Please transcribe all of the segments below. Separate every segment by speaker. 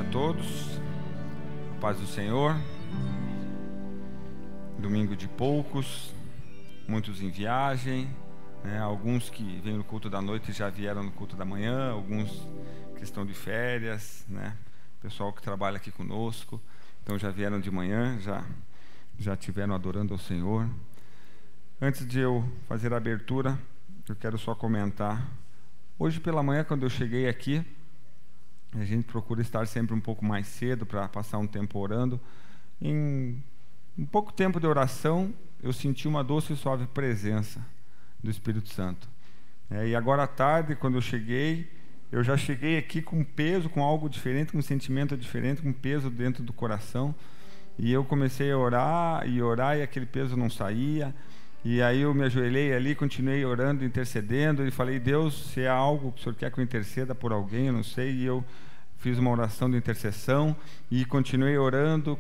Speaker 1: Todos, paz do Senhor. Domingo de poucos, muitos em viagem, né? Alguns que vêm no culto da noite já vieram no culto da manhã, alguns que estão de férias, né? Pessoal que trabalha aqui conosco, então já vieram de manhã, já estiveram adorando ao Senhor. Antes de eu fazer a abertura, eu quero só comentar. Hoje pela manhã, quando eu cheguei aqui, a gente procura estar sempre um pouco mais cedo para passar um tempo orando. Em um pouco tempo de oração, eu senti uma doce e suave presença do Espírito Santo. E agora à tarde, quando eu já cheguei aqui com peso, com algo diferente, com um sentimento diferente, com peso dentro do coração. E eu comecei a orar, e aquele peso não saía. E aí eu me ajoelhei ali, continuei orando, intercedendo, e falei: Deus, se é algo que o Senhor quer que eu interceda por alguém, eu não sei. E eu fiz uma oração de intercessão e continuei orando.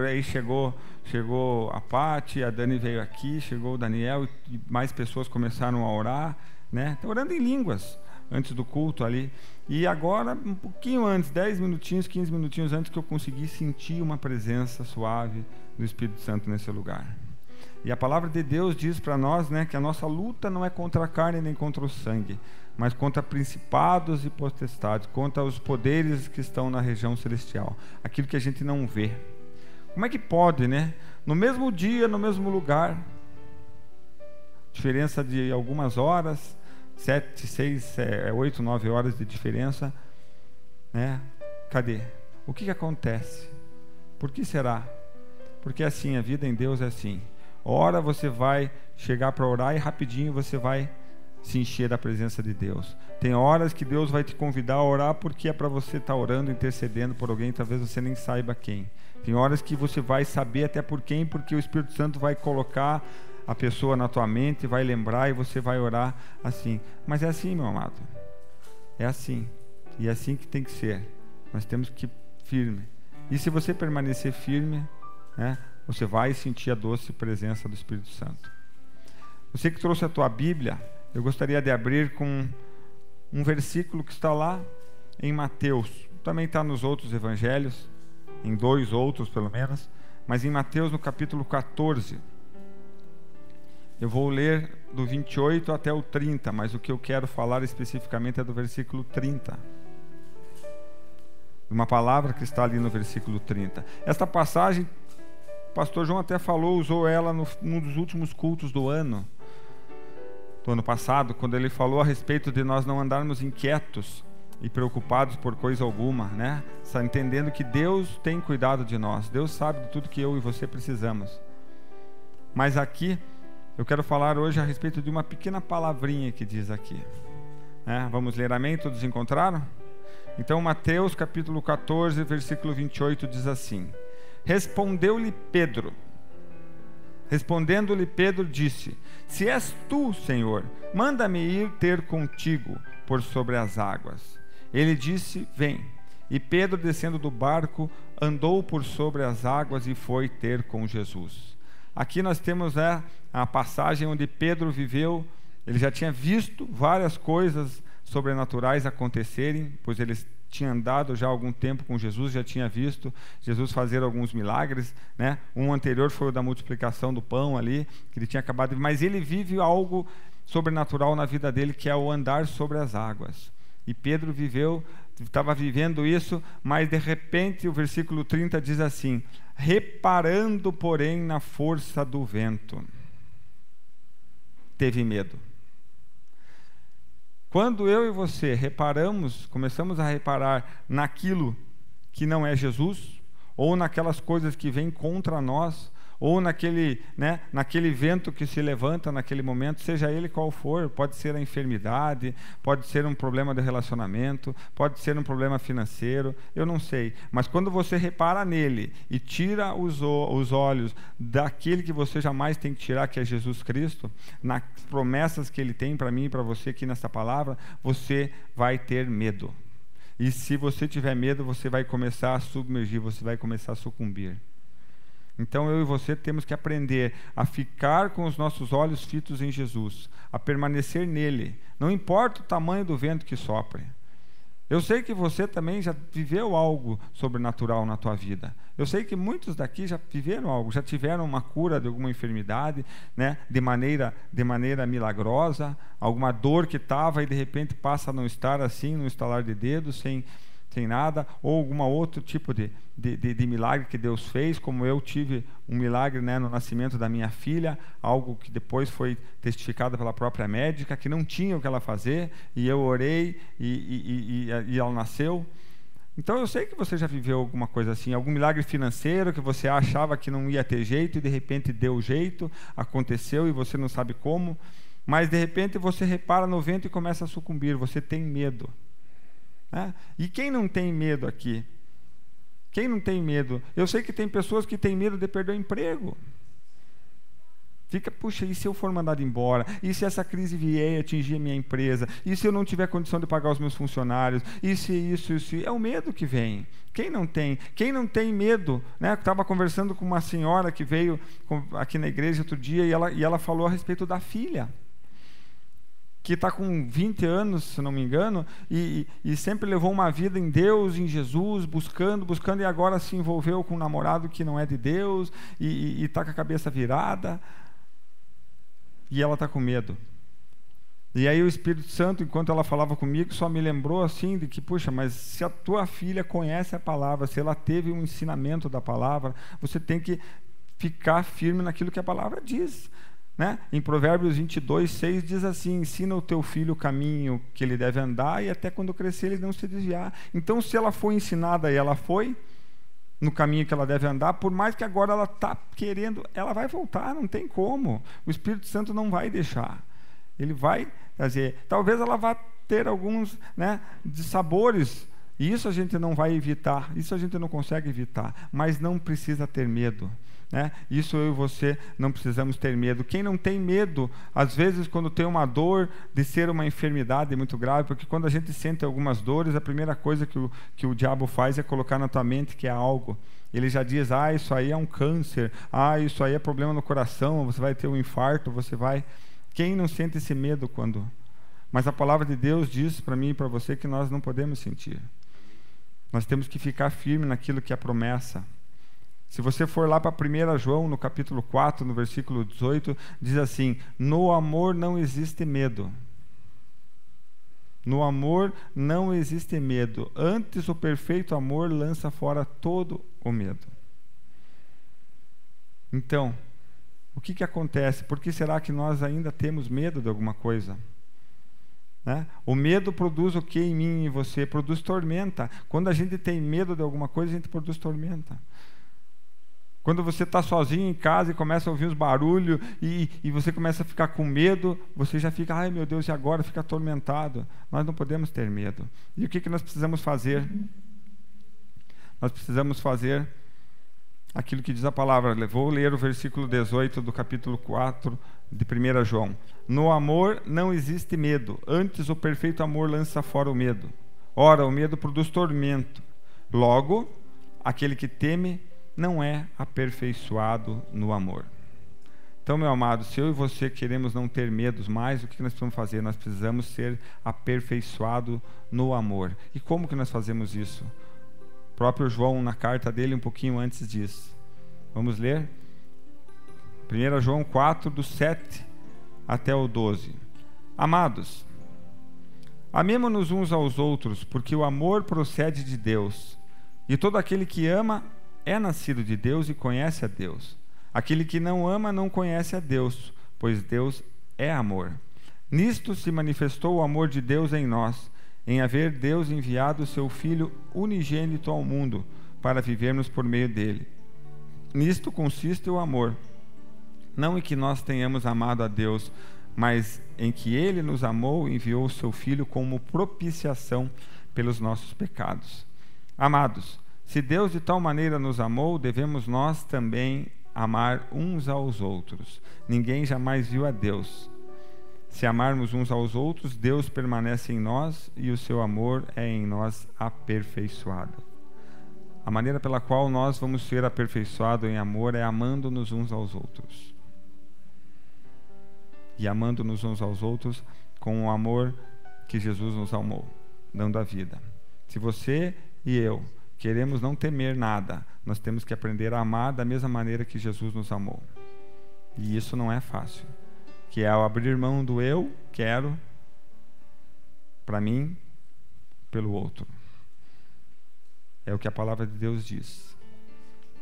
Speaker 1: Aí chegou a Paty, a Dani veio aqui, chegou o Daniel, e mais pessoas começaram a orar, né? Orando em línguas antes do culto ali. E agora, um pouquinho antes, 10 minutinhos, 15 minutinhos antes, que eu consegui sentir uma presença suave do Espírito Santo nesse lugar. E a palavra de Deus diz para nós, né, que a nossa luta não é contra a carne nem contra o sangue, mas contra principados e potestades, contra os poderes que estão na região celestial, aquilo que a gente não vê. Como é que pode, né? No mesmo dia, no mesmo lugar, diferença de algumas horas, 7, 6, 8, 9 horas de diferença, né? Cadê? O que acontece? Por que será? Porque assim, a vida em Deus é assim. Ora você vai chegar para orar e rapidinho você vai se encher da presença de Deus. Tem horas que Deus vai te convidar a orar porque é para você estar orando, intercedendo por alguém, talvez você nem saiba quem. Tem horas que você vai saber até por quem, porque o Espírito Santo vai colocar a pessoa na tua mente, vai lembrar e você vai orar assim. Mas é assim, meu amado. É assim. E é assim que tem que ser. Nós temos que ir firme. E se você permanecer firme, né, você vai sentir a doce presença do Espírito Santo. Você que trouxe a tua Bíblia, eu gostaria de abrir com um versículo que está lá em Mateus. Também está nos outros evangelhos, em 2 outros pelo menos, mas em Mateus no capítulo 14. Eu vou ler do 28 até o 30, mas o que eu quero falar especificamente é do versículo 30. Uma palavra que está ali no versículo 30. Esta passagem, o pastor João até falou, usou ela num dos últimos cultos do ano passado, quando ele falou a respeito de nós não andarmos inquietos e preocupados por coisa alguma, né? Entendendo que Deus tem cuidado de nós, Deus sabe de tudo que eu e você precisamos. Mas aqui, eu quero falar hoje a respeito de uma pequena palavrinha que diz aqui, né? Vamos ler, amém? Todos encontraram? Então, Mateus capítulo 14, versículo 28 diz assim: Respondendo-lhe Pedro, disse: Se és tu, Senhor, manda-me ir ter contigo por sobre as águas. Ele disse: vem. E Pedro, descendo do barco, andou por sobre as águas e foi ter com Jesus. Aqui nós temos a passagem onde Pedro viveu. Ele já tinha visto várias coisas sobrenaturais acontecerem, pois ele tinha andado já há algum tempo com Jesus, já tinha visto Jesus fazer alguns milagres, né? Um anterior foi o da multiplicação do pão ali, que ele tinha acabado de... Mas ele vive algo sobrenatural na vida dele, que é o andar sobre as águas. E Pedro estava vivendo isso, mas de repente o versículo 30 diz assim: reparando, porém, na força do vento, teve medo. Quando eu e você começamos a reparar naquilo que não é Jesus, ou naquelas coisas que vêm contra nós, ou naquele vento que se levanta naquele momento, seja ele qual for, pode ser a enfermidade, pode ser um problema de relacionamento, pode ser um problema financeiro, eu não sei, mas quando você repara nele e tira os olhos daquele que você jamais tem que tirar, que é Jesus Cristo, nas promessas que ele tem para mim e para você aqui nessa palavra, você vai ter medo. E se você tiver medo, você vai começar a submergir, você vai começar a sucumbir. Então eu e você temos que aprender a ficar com os nossos olhos fitos em Jesus, a permanecer nele, não importa o tamanho do vento que sopre. Eu sei que você também já viveu algo sobrenatural na tua vida. Eu sei que muitos daqui já viveram algo, já tiveram uma cura de alguma enfermidade, né, de maneira milagrosa, alguma dor que estava e de repente passa a não estar assim, no estalar de dedos, sem nada, ou algum outro tipo de milagre que Deus fez, como eu tive um milagre, né, no nascimento da minha filha, algo que depois foi testificado pela própria médica, que não tinha o que ela fazer, e eu orei e ela nasceu. Então eu sei que você já viveu alguma coisa assim, algum milagre financeiro que você achava que não ia ter jeito e de repente deu jeito, aconteceu e você não sabe como, mas de repente você repara no vento e começa a sucumbir, você tem medo. E quem não tem medo aqui? Quem não tem medo? Eu sei que tem pessoas que têm medo de perder o emprego. Puxa, e se eu for mandado embora? E se essa crise vier e atingir a minha empresa? E se eu não tiver condição de pagar os meus funcionários? E se isso? É o medo que vem. Quem não tem? Quem não tem medo? Né? Eu estava conversando com uma senhora que veio aqui na igreja outro dia e ela falou a respeito da filha, que está com 20 anos, se não me engano, e sempre levou uma vida em Deus, em Jesus, buscando, e agora se envolveu com um namorado que não é de Deus, e está com a cabeça virada, e ela está com medo. E aí o Espírito Santo, enquanto ela falava comigo, só me lembrou assim, de que, puxa, mas se a tua filha conhece a palavra, se ela teve um ensinamento da palavra, você tem que ficar firme naquilo que a palavra diz. Né? Em Provérbios 22:6 diz assim: ensina o teu filho o caminho que ele deve andar e até quando crescer ele não se desviar. Então, se ela foi ensinada e ela foi no caminho que ela deve andar, por mais que agora ela está querendo, ela vai voltar, não tem como. O Espírito Santo não vai deixar. Ele vai trazer. Talvez ela vá ter alguns, né, dissabores, e isso a gente não vai evitar, isso a gente não consegue evitar, mas não precisa ter medo. Né? Isso eu e você não precisamos ter medo. Quem não tem medo, às vezes quando tem uma dor, de ser uma enfermidade muito grave, porque quando a gente sente algumas dores, a primeira coisa que o diabo faz é colocar na tua mente que é algo. Ele já diz: isso aí é um câncer, isso aí é problema no coração, você vai ter um infarto, você vai... Quem não sente esse medo quando... Mas a palavra de Deus diz para mim e para você que nós não podemos sentir. Nós temos que ficar firme naquilo que é promessa. Se você for lá para 1 João, no capítulo 4, no versículo 18, diz assim: no amor não existe medo. No amor não existe medo. Antes, o perfeito amor lança fora todo o medo. Então, o que acontece? Por que será que nós ainda temos medo de alguma coisa? Né? O medo produz o que em mim e em você? Produz tormenta. Quando a gente tem medo de alguma coisa, a gente produz tormenta. Quando você está sozinho em casa e começa a ouvir os barulhos e você começa a ficar com medo, você já fica: ai meu Deus, e agora? Fica atormentado. Nós não podemos ter medo. E o que nós precisamos fazer? Nós precisamos fazer aquilo que diz a palavra. Vou ler o versículo 18 do capítulo 4 de 1 João. No amor não existe medo, antes o perfeito amor lança fora o medo. Ora, o medo produz tormento. Logo, aquele que teme não é aperfeiçoado no amor. Então, meu amado, se eu e você queremos não ter medos mais, o que nós precisamos fazer? Nós precisamos ser aperfeiçoados no amor. E como que nós fazemos isso? O próprio João, na carta dele, um pouquinho antes disso. Vamos ler? 1 João 4, do 7 até o 12. Amados, amemo-nos uns aos outros, porque o amor procede de Deus. E todo aquele que ama é nascido de Deus e conhece a Deus. Aquele que não ama não conhece a Deus, pois Deus é amor. Nisto se manifestou o amor de Deus em nós, em haver Deus enviado o seu Filho unigênito ao mundo, para vivermos por meio dele. Nisto consiste o amor, não em que nós tenhamos amado a Deus, mas em que ele nos amou e enviou o seu Filho como propiciação pelos nossos pecados. Amados, se Deus de tal maneira nos amou, devemos nós também amar uns aos outros. Ninguém jamais viu a Deus. Se amarmos uns aos outros, Deus permanece em nós e o seu amor é em nós aperfeiçoado. A maneira pela qual nós vamos ser aperfeiçoados em amor é amando-nos uns aos outros. E amando-nos uns aos outros com o amor que Jesus nos amou, dando a vida. Se você e eu queremos não temer nada, nós temos que aprender a amar da mesma maneira que Jesus nos amou. E isso não é fácil. Que é ao abrir mão do eu quero para mim, pelo outro. É o que a palavra de Deus diz.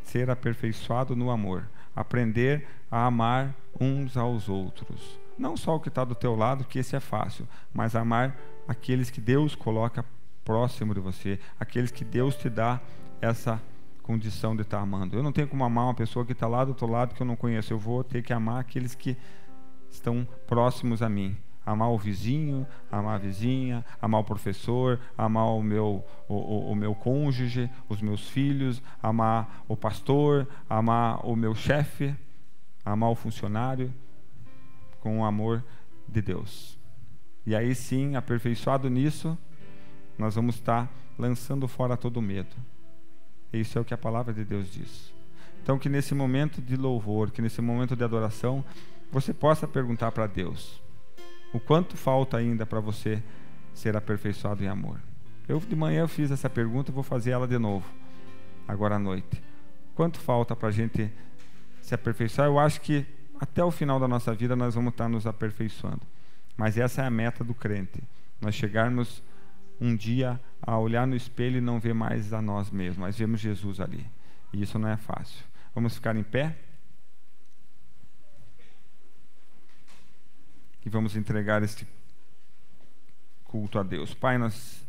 Speaker 1: Ser aperfeiçoado no amor. Aprender a amar uns aos outros. Não só o que está do teu lado, que esse é fácil, mas amar aqueles que Deus coloca próximo de você, aqueles que Deus te dá essa condição de estar amando. Eu não tenho como amar uma pessoa que está lá do outro lado que eu não conheço. Eu vou ter que amar aqueles que estão próximos a mim. Amar o vizinho, amar a vizinha, amar o professor, amar o meu cônjuge, os meus filhos, amar o pastor, amar o meu chefe, amar o funcionário com o amor de Deus. E aí sim, aperfeiçoado nisso, nós vamos estar lançando fora todo o medo. Isso é o que a palavra de Deus diz. Então, que nesse momento de louvor, que nesse momento de adoração, você possa perguntar para Deus o quanto falta ainda para você ser aperfeiçoado em amor. De manhã eu fiz essa pergunta, vou fazer ela de novo, agora à noite. Quanto falta para a gente se aperfeiçoar? Eu acho que até o final da nossa vida nós vamos estar nos aperfeiçoando. Mas essa é a meta do crente. Nós chegarmos um dia a olhar no espelho e não ver mais a nós mesmos, mas vemos Jesus ali. E isso não é fácil. Vamos ficar em pé? E vamos entregar este culto a Deus. Pai, nós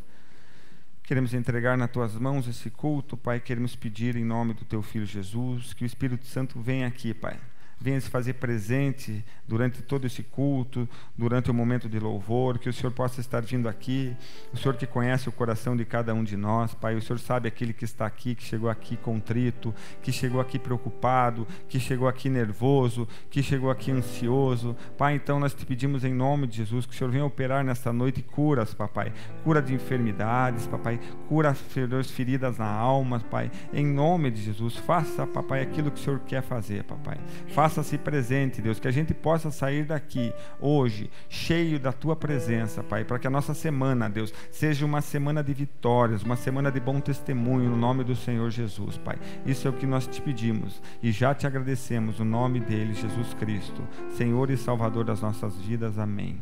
Speaker 1: queremos entregar nas Tuas mãos esse culto, Pai. Queremos pedir em nome do Teu Filho Jesus, que o Espírito Santo venha aqui, Pai. Venha se fazer presente durante todo esse culto, durante o momento de louvor, que o Senhor possa estar vindo aqui, o Senhor que conhece o coração de cada um de nós, Pai, o Senhor sabe aquele que está aqui, que chegou aqui contrito, que chegou aqui preocupado, que chegou aqui nervoso, que chegou aqui ansioso, Pai, então nós te pedimos em nome de Jesus, que o Senhor venha operar nesta noite curas, Papai, cura de enfermidades, Papai, cura feridas na alma, Pai, em nome de Jesus, faça, Papai, aquilo que o Senhor quer fazer, Papai, faça-se presente, Deus, que a gente possa sair daqui hoje cheio da Tua presença, Pai, para que a nossa semana, Deus, seja uma semana de vitórias, uma semana de bom testemunho no nome do Senhor Jesus, Pai. Isso é o que nós te pedimos e já te agradecemos no nome dele, Jesus Cristo, Senhor e Salvador das nossas vidas. Amém.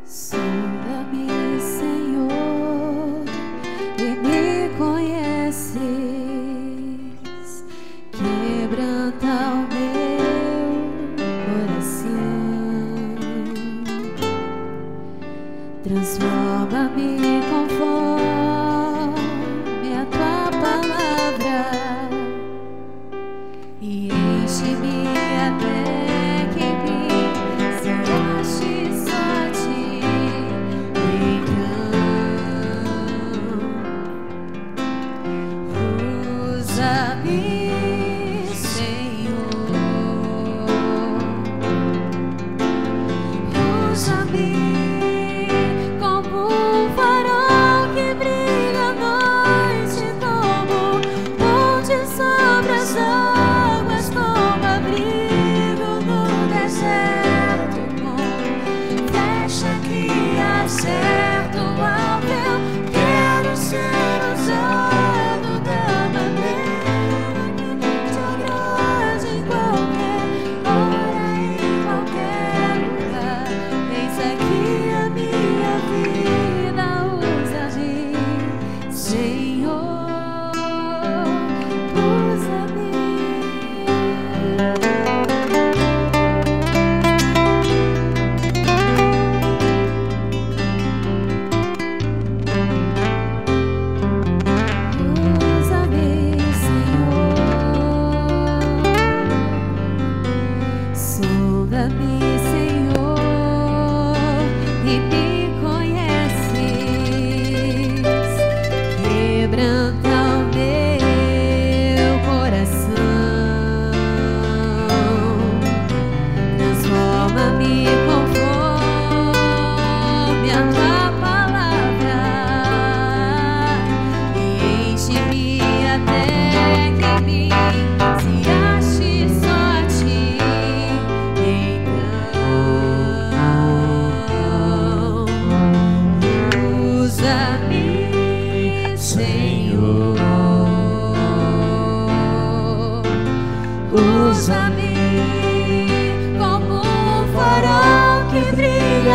Speaker 2: Sonda-me, Senhor, e me conhece.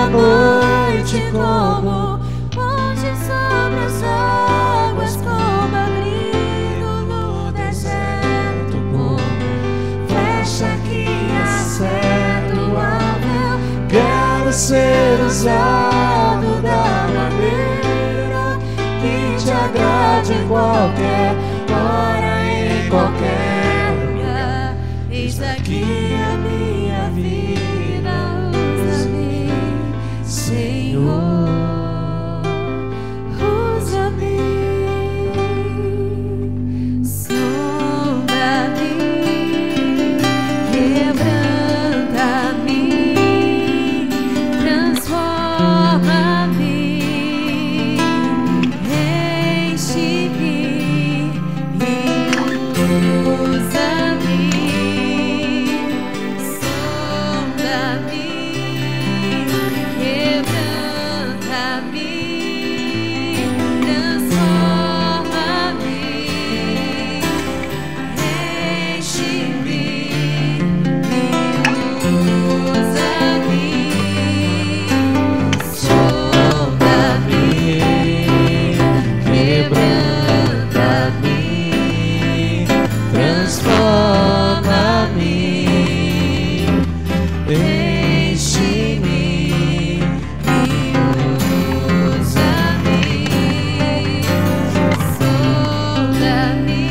Speaker 2: a noite como ponte sobre as águas, como abrigo no deserto, como flecha que acerta o alvo. Quero ser usado da maneira que te agrade em qualquer hora, em qualquer lugar. Eis aqui a minha vida, usa-me, Senhor, usa-me, sonda-me, quebranta-me, transforma-me, enche-me e usa-me, sonda-me, quebranta-me, transforma-me, enche-me e usa-me, sonda-me, quebranta-me, transforma-me, enche-me e usa-me, sonda-me,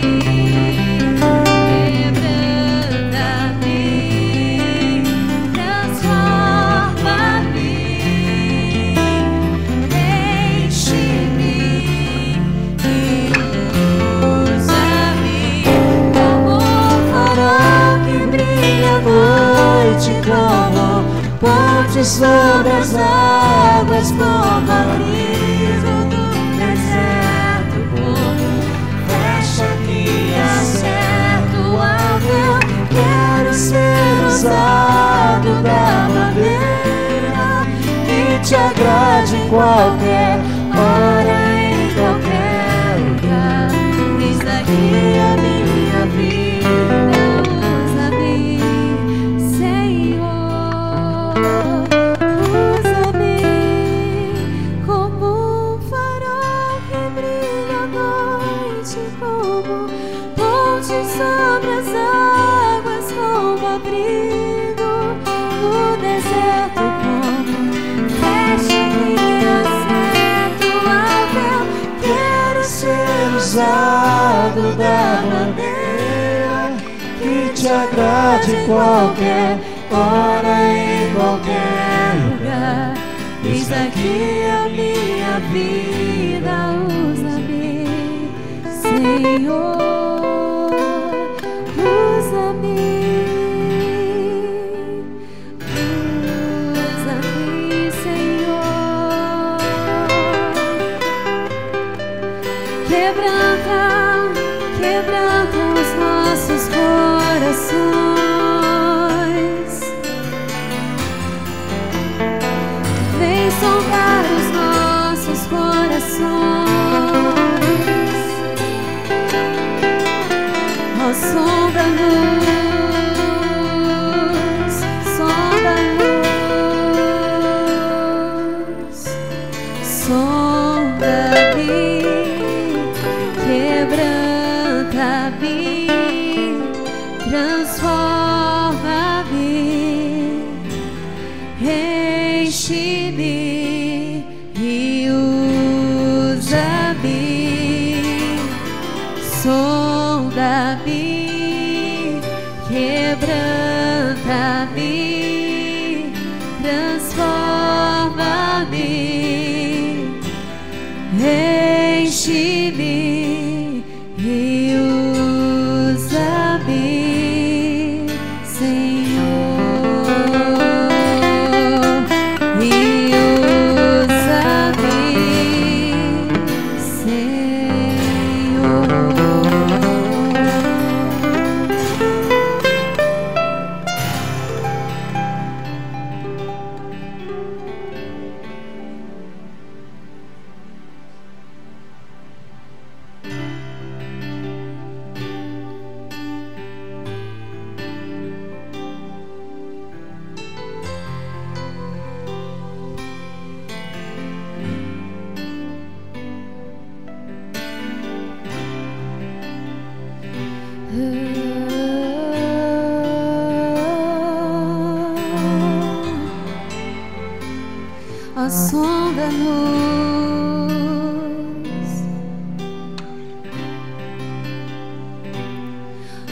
Speaker 2: quebranta-me, transforma-me, enche-me e usa-me, como um farol que brilha à noite, como ponte sobre as águas, como abrigo do deserto, como flecha que acerta o alvo. Quero ser usado da maneira que te agrade em qualquer hora, em qualquer lugar. Eis aqui a minha vida, usa-me, Senhor, usa-me, como um farol que brilha à noite, como ponte sobre as águas, como abrigo no deserto, como flecha que acerta o alvo. Quero ser usado da maneira que te agrade em qualquer hora, em qualquer lugar. Eis aqui a minha vida, usa-me, Senhor, usa-me, usa-me, Senhor, quebranta, quebranta os nossos corações, vem sondar os nossos corações, ó, sonda-nos, sonda-nos, sonda-me, quebranta-me, transforma-me, enche-me e usa-me, sonda-me, quebranta-me, transforma-me, enche-me e usa-me, Senhor, e usa-me, Senhor.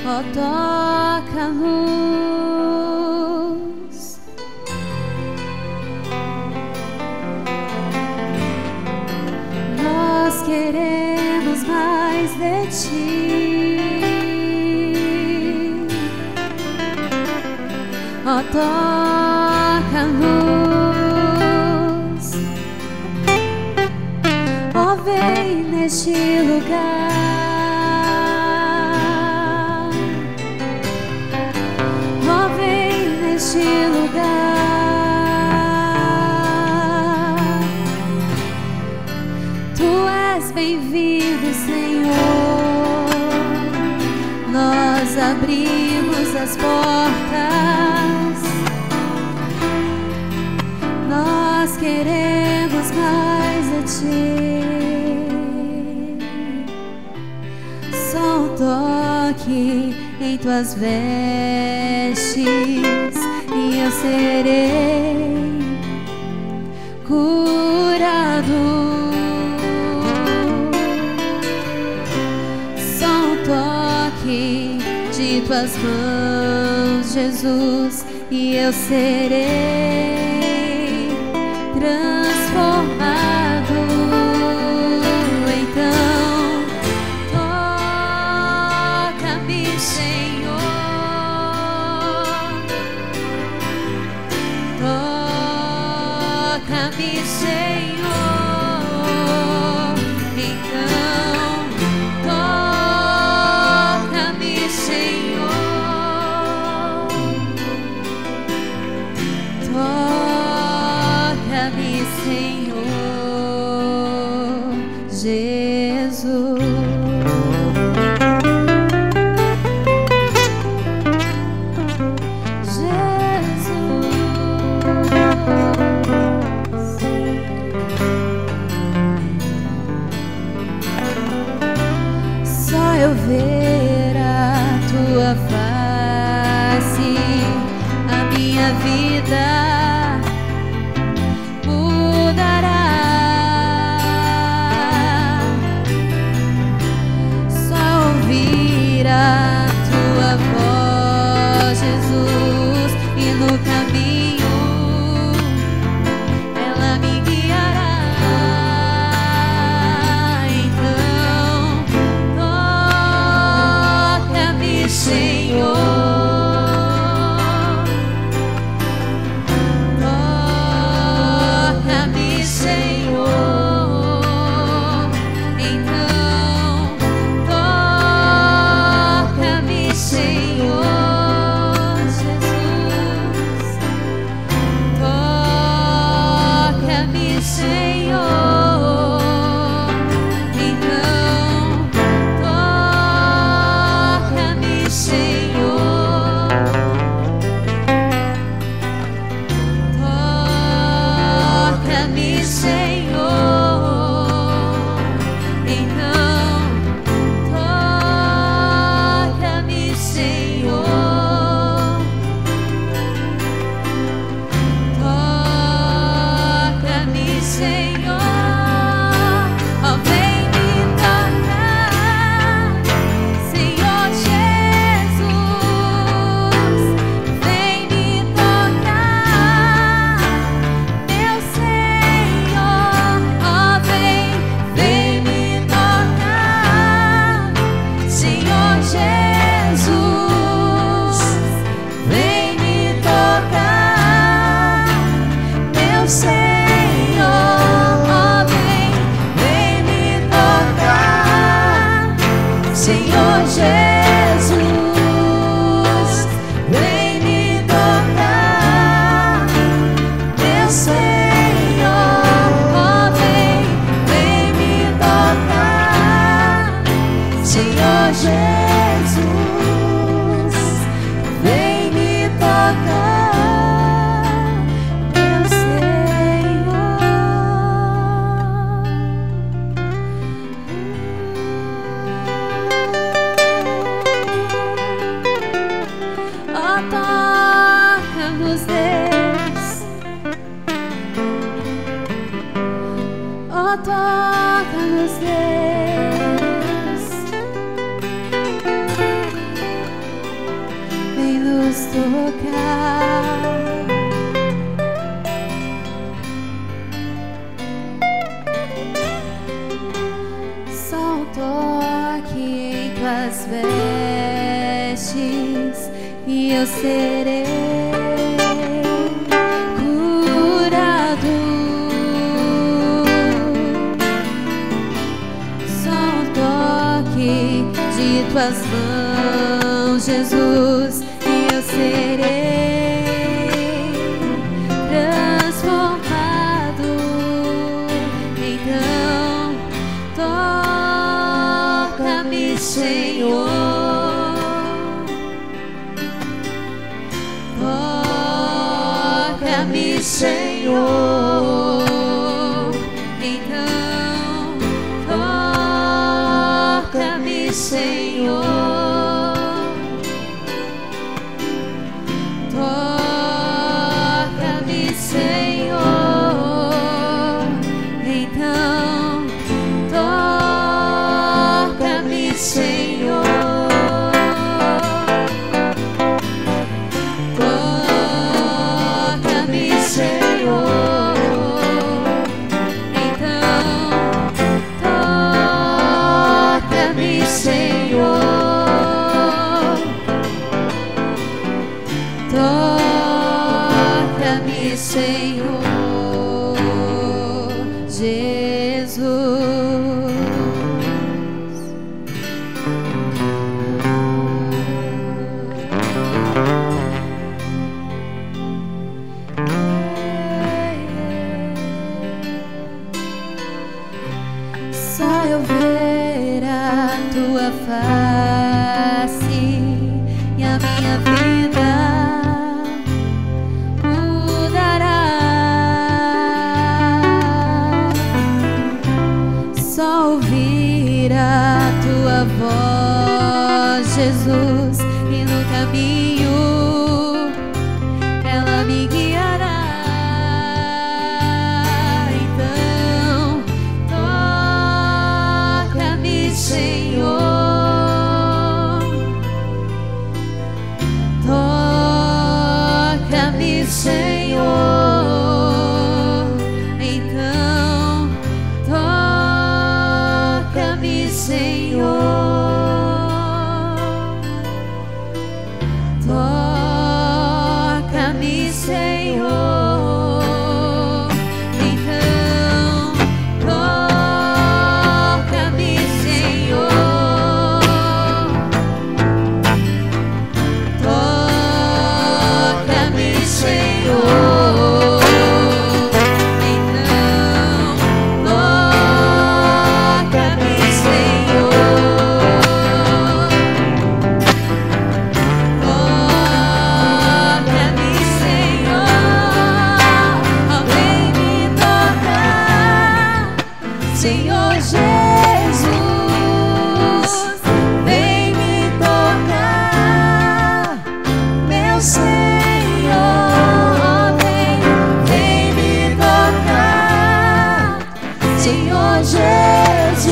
Speaker 2: Oh, toca-nos. Nós queremos mais de ti. Oh, toca-nos. Oh, vem neste lugar. Neste lugar, Tu és bem-vindo, Senhor. Nós abrimos as portas. Nós queremos mais de Ti. Só um toque em Tuas vestes e eu serei curado. Só um toque de Tuas mãos, Jesus, e eu serei transformado. Então, toca-me, Senhor. Toca-me, Senhor. Então, toca-me, Senhor. Toca-me, Senhor Jesus. Eu ver a Tua face, a minha vida mudará. Só ouvir a Tua voz, Jesus, e no caminho ela me guiará. toque em tuas vestes e eu serei curado. Só um toque de tuas mãos, Jesus, e eu serei transformado. Então toca-me, Senhor, toca-me, Senhor. Então toca-me, Senhor, toca-me, Senhor. Então toca-me, Senhor, toca-me, Senhor. Então toca-me, Senhor, toca-me, Senhor Jesus. Só eu ver a tua face e a minha vida mudará. Só ouvir a tua voz, Jesus, e no caminho ela me guiará. Então toca-me, Senhor, toca-me, Senhor. Então toca-me, Senhor, toca-me, Senhor. Então toca-me, Senhor, toca-me, Senhor. Então toca-me, Senhor, toca-me, Senhor. Oh, vem me tocar, Senhor Jesus, vem me tocar, meu Senhor. Vem me tocar, Senhor Jesus,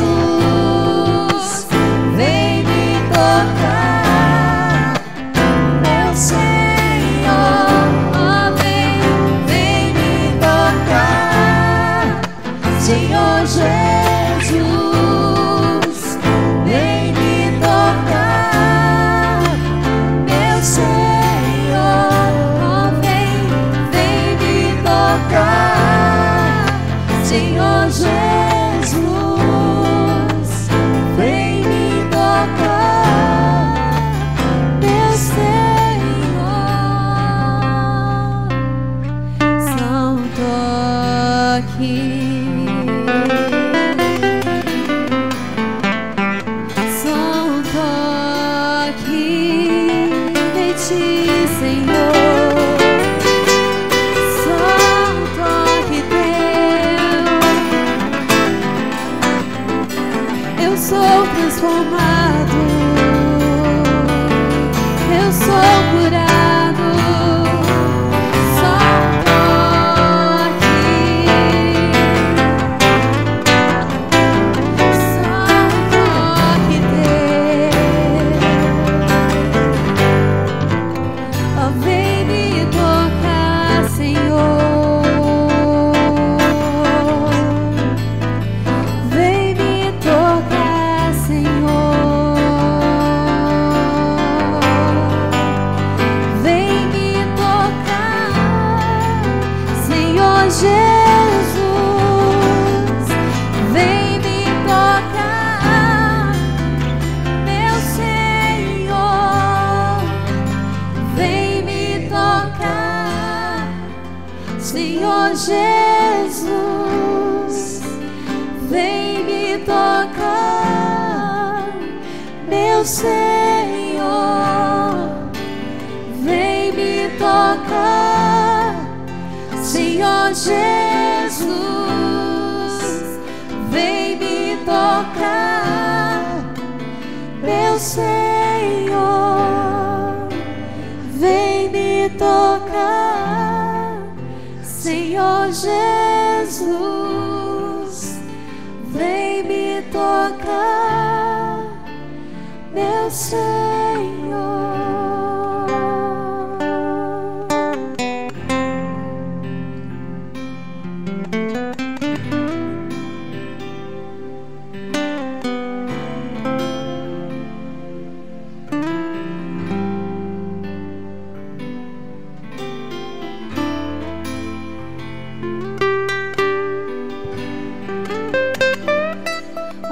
Speaker 2: vem me tocar, meu Senhor. Vem me tocar, Senhor Jesus, vem me tocar, meu Senhor. Vem me tocar, Senhor Jesus, vem me tocar, meu Senhor. Só um toque, só um toque de ti, Senhor. Só um toque teu, eu sou transformado, eu sou curado. Só um toque, só um toque teu. Oh, vem me tocar, Senhor, vem me tocar, meu Senhor, vem me tocar, Senhor Jesus, vem me tocar, meu Senhor, vem me tocar, Senhor Jesus, vem me tocar, meu Senhor.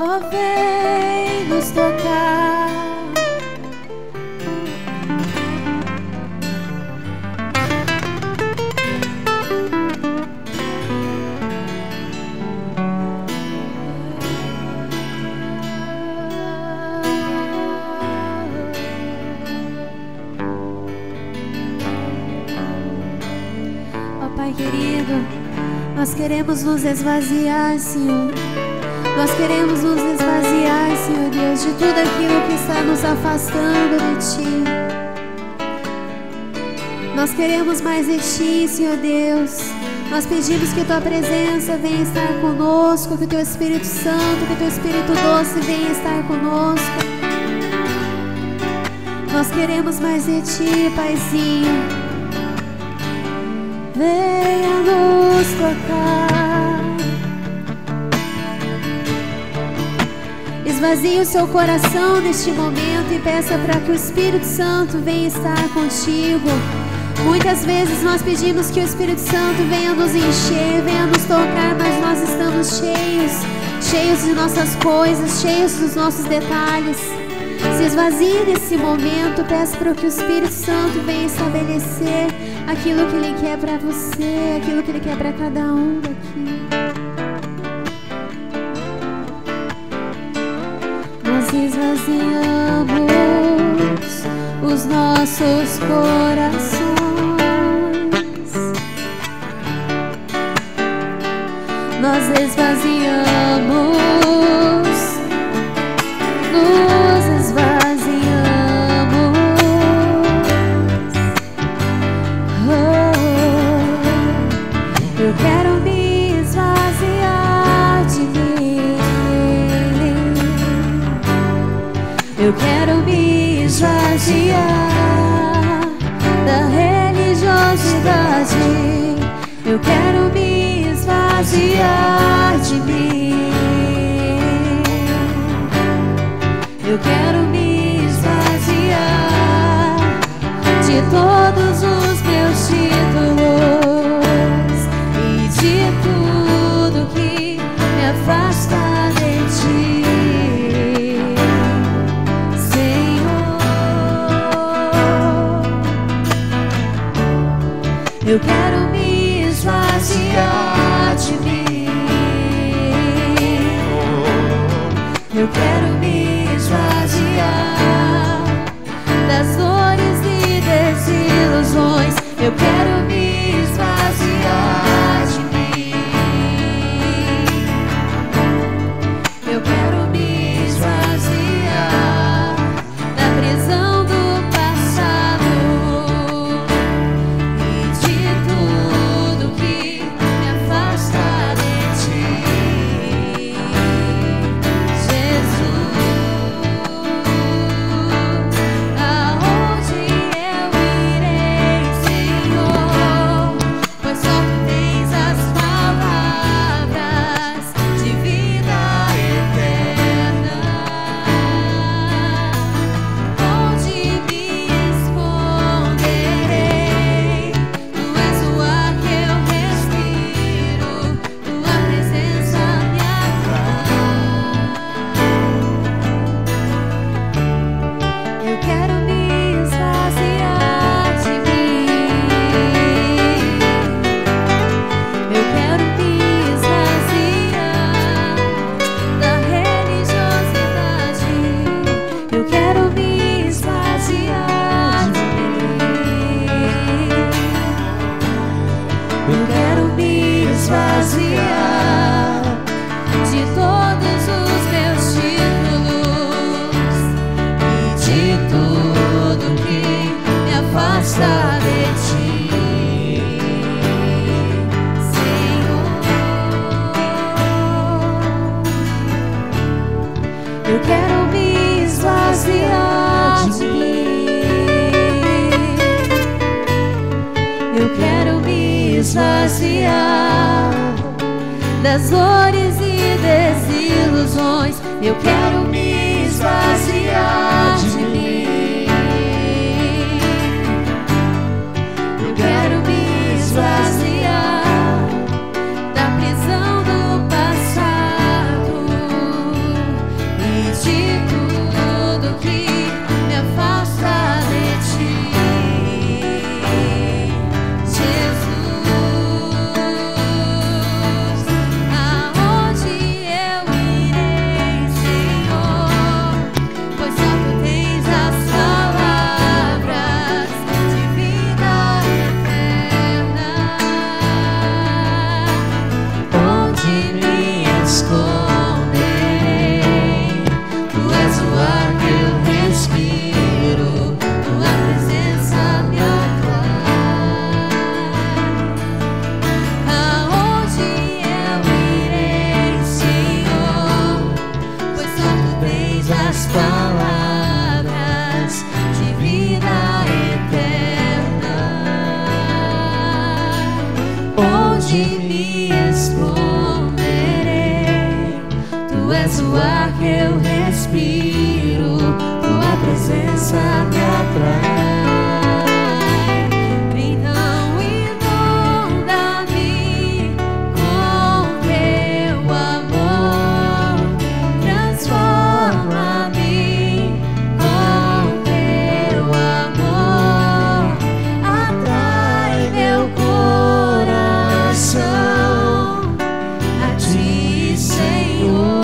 Speaker 2: Oh, vem nos tocar, oh Pai querido, nós queremos nos esvaziar, Senhor. Nós queremos nos esvaziar, Senhor Deus, de tudo aquilo que está nos afastando de Ti. Nós queremos mais de Ti, Senhor Deus. Nós pedimos que Tua presença venha estar conosco, que o Teu Espírito Santo, que o Teu Espírito doce venha estar conosco. Nós queremos mais de Ti, Paizinho. Venha nos tocar. Esvazie o seu coração neste momento e peça para que o Espírito Santo venha estar contigo. Muitas vezes nós pedimos que o Espírito Santo venha nos encher, venha nos tocar, mas nós estamos cheios de nossas coisas, cheios dos nossos detalhes. Se esvazie nesse momento, peça para que o Espírito Santo venha estabelecer aquilo que Ele quer para você, aquilo que Ele quer para cada um daqui. Esvaziamos os nossos corações, nós esvaziamos, nos esvaziamos. Eu quero me esvaziar de mim. Eu quero me esvaziar da religiosidade. Eu quero me esvaziar de mim. Eu quero me esvaziar de todos os meus títulos e de tudo que me afasta de Ti. Eu quero me esvaziar de mim. Eu quero me esvaziar das dores e desilusões. Eu quero me esvaziar de mim. Eu quero me esvaziar da prisão do passado. Aonde eu irei, Senhor? quero me esvaziar de mim. Eu quero me esvaziar das dores e desilusões. Eu quero me esvaziar de mim. Eu quero me esvaziar da prisão do passado e de tudo que me afasta de ti. O ar que eu respiro, tua presença me atrai. Então inunda-me com teu amor, transforma-me com teu amor, atrai meu coração a ti, Senhor.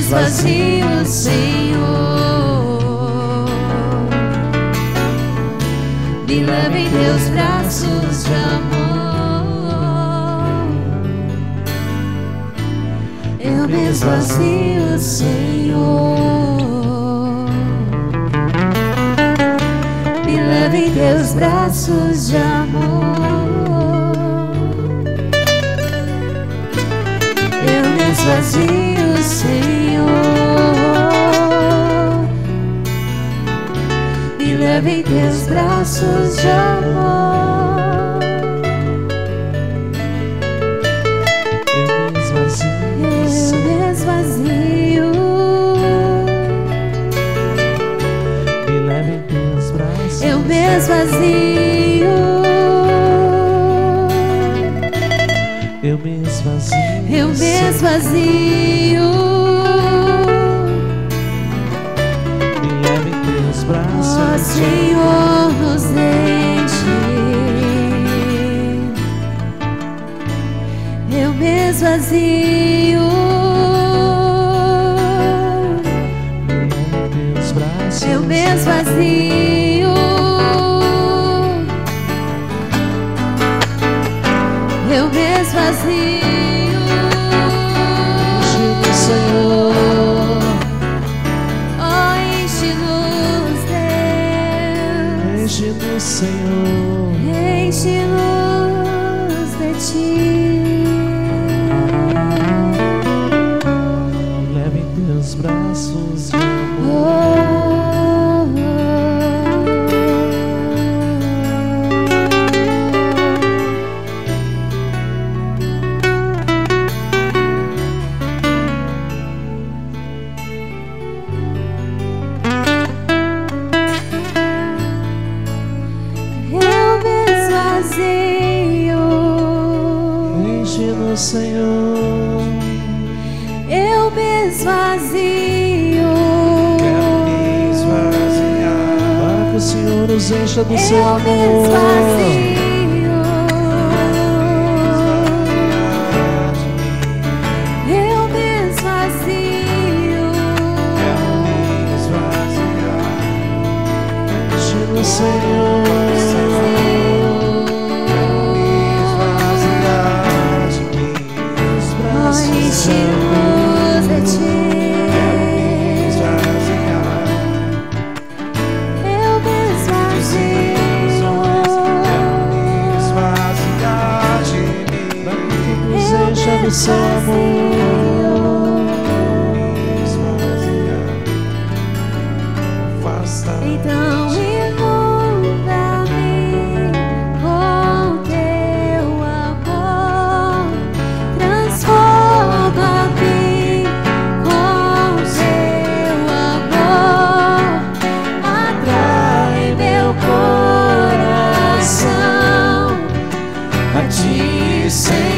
Speaker 2: Esvazio, Senhor, me leva em teus braços de amor. Eu me esvazio, Senhor, me leva em teus braços de amor. Eu me esvazio, Senhor, me leva em teus braços de amor. Eu me esvazio, me leva em teus braços. Eu me esvazio, eu me esvazio, eu me esvazio. Me leva em teus braços, ó Senhor, nos enche. Eu me esvazio, me leva em teus braços. Eu me esvazio.
Speaker 3: Senhor.
Speaker 2: Enche-nos de ti.
Speaker 3: Leve em teus braços de amor. Senhor,
Speaker 2: eu me esvazio.
Speaker 3: Quero me esvaziar para que o Senhor nos encha do seu amor.
Speaker 2: Eu me esvazio. Eu me esvazio.
Speaker 3: Quero me esvaziar. Enche-nos, Senhor.
Speaker 2: Enche-nos de ti. Eu me esvazio.
Speaker 3: Nos encha do seu amor.
Speaker 2: Então inunda-me com teu amor. Transforma-me com teu amor. Atrai meu coração a ti, Senhor.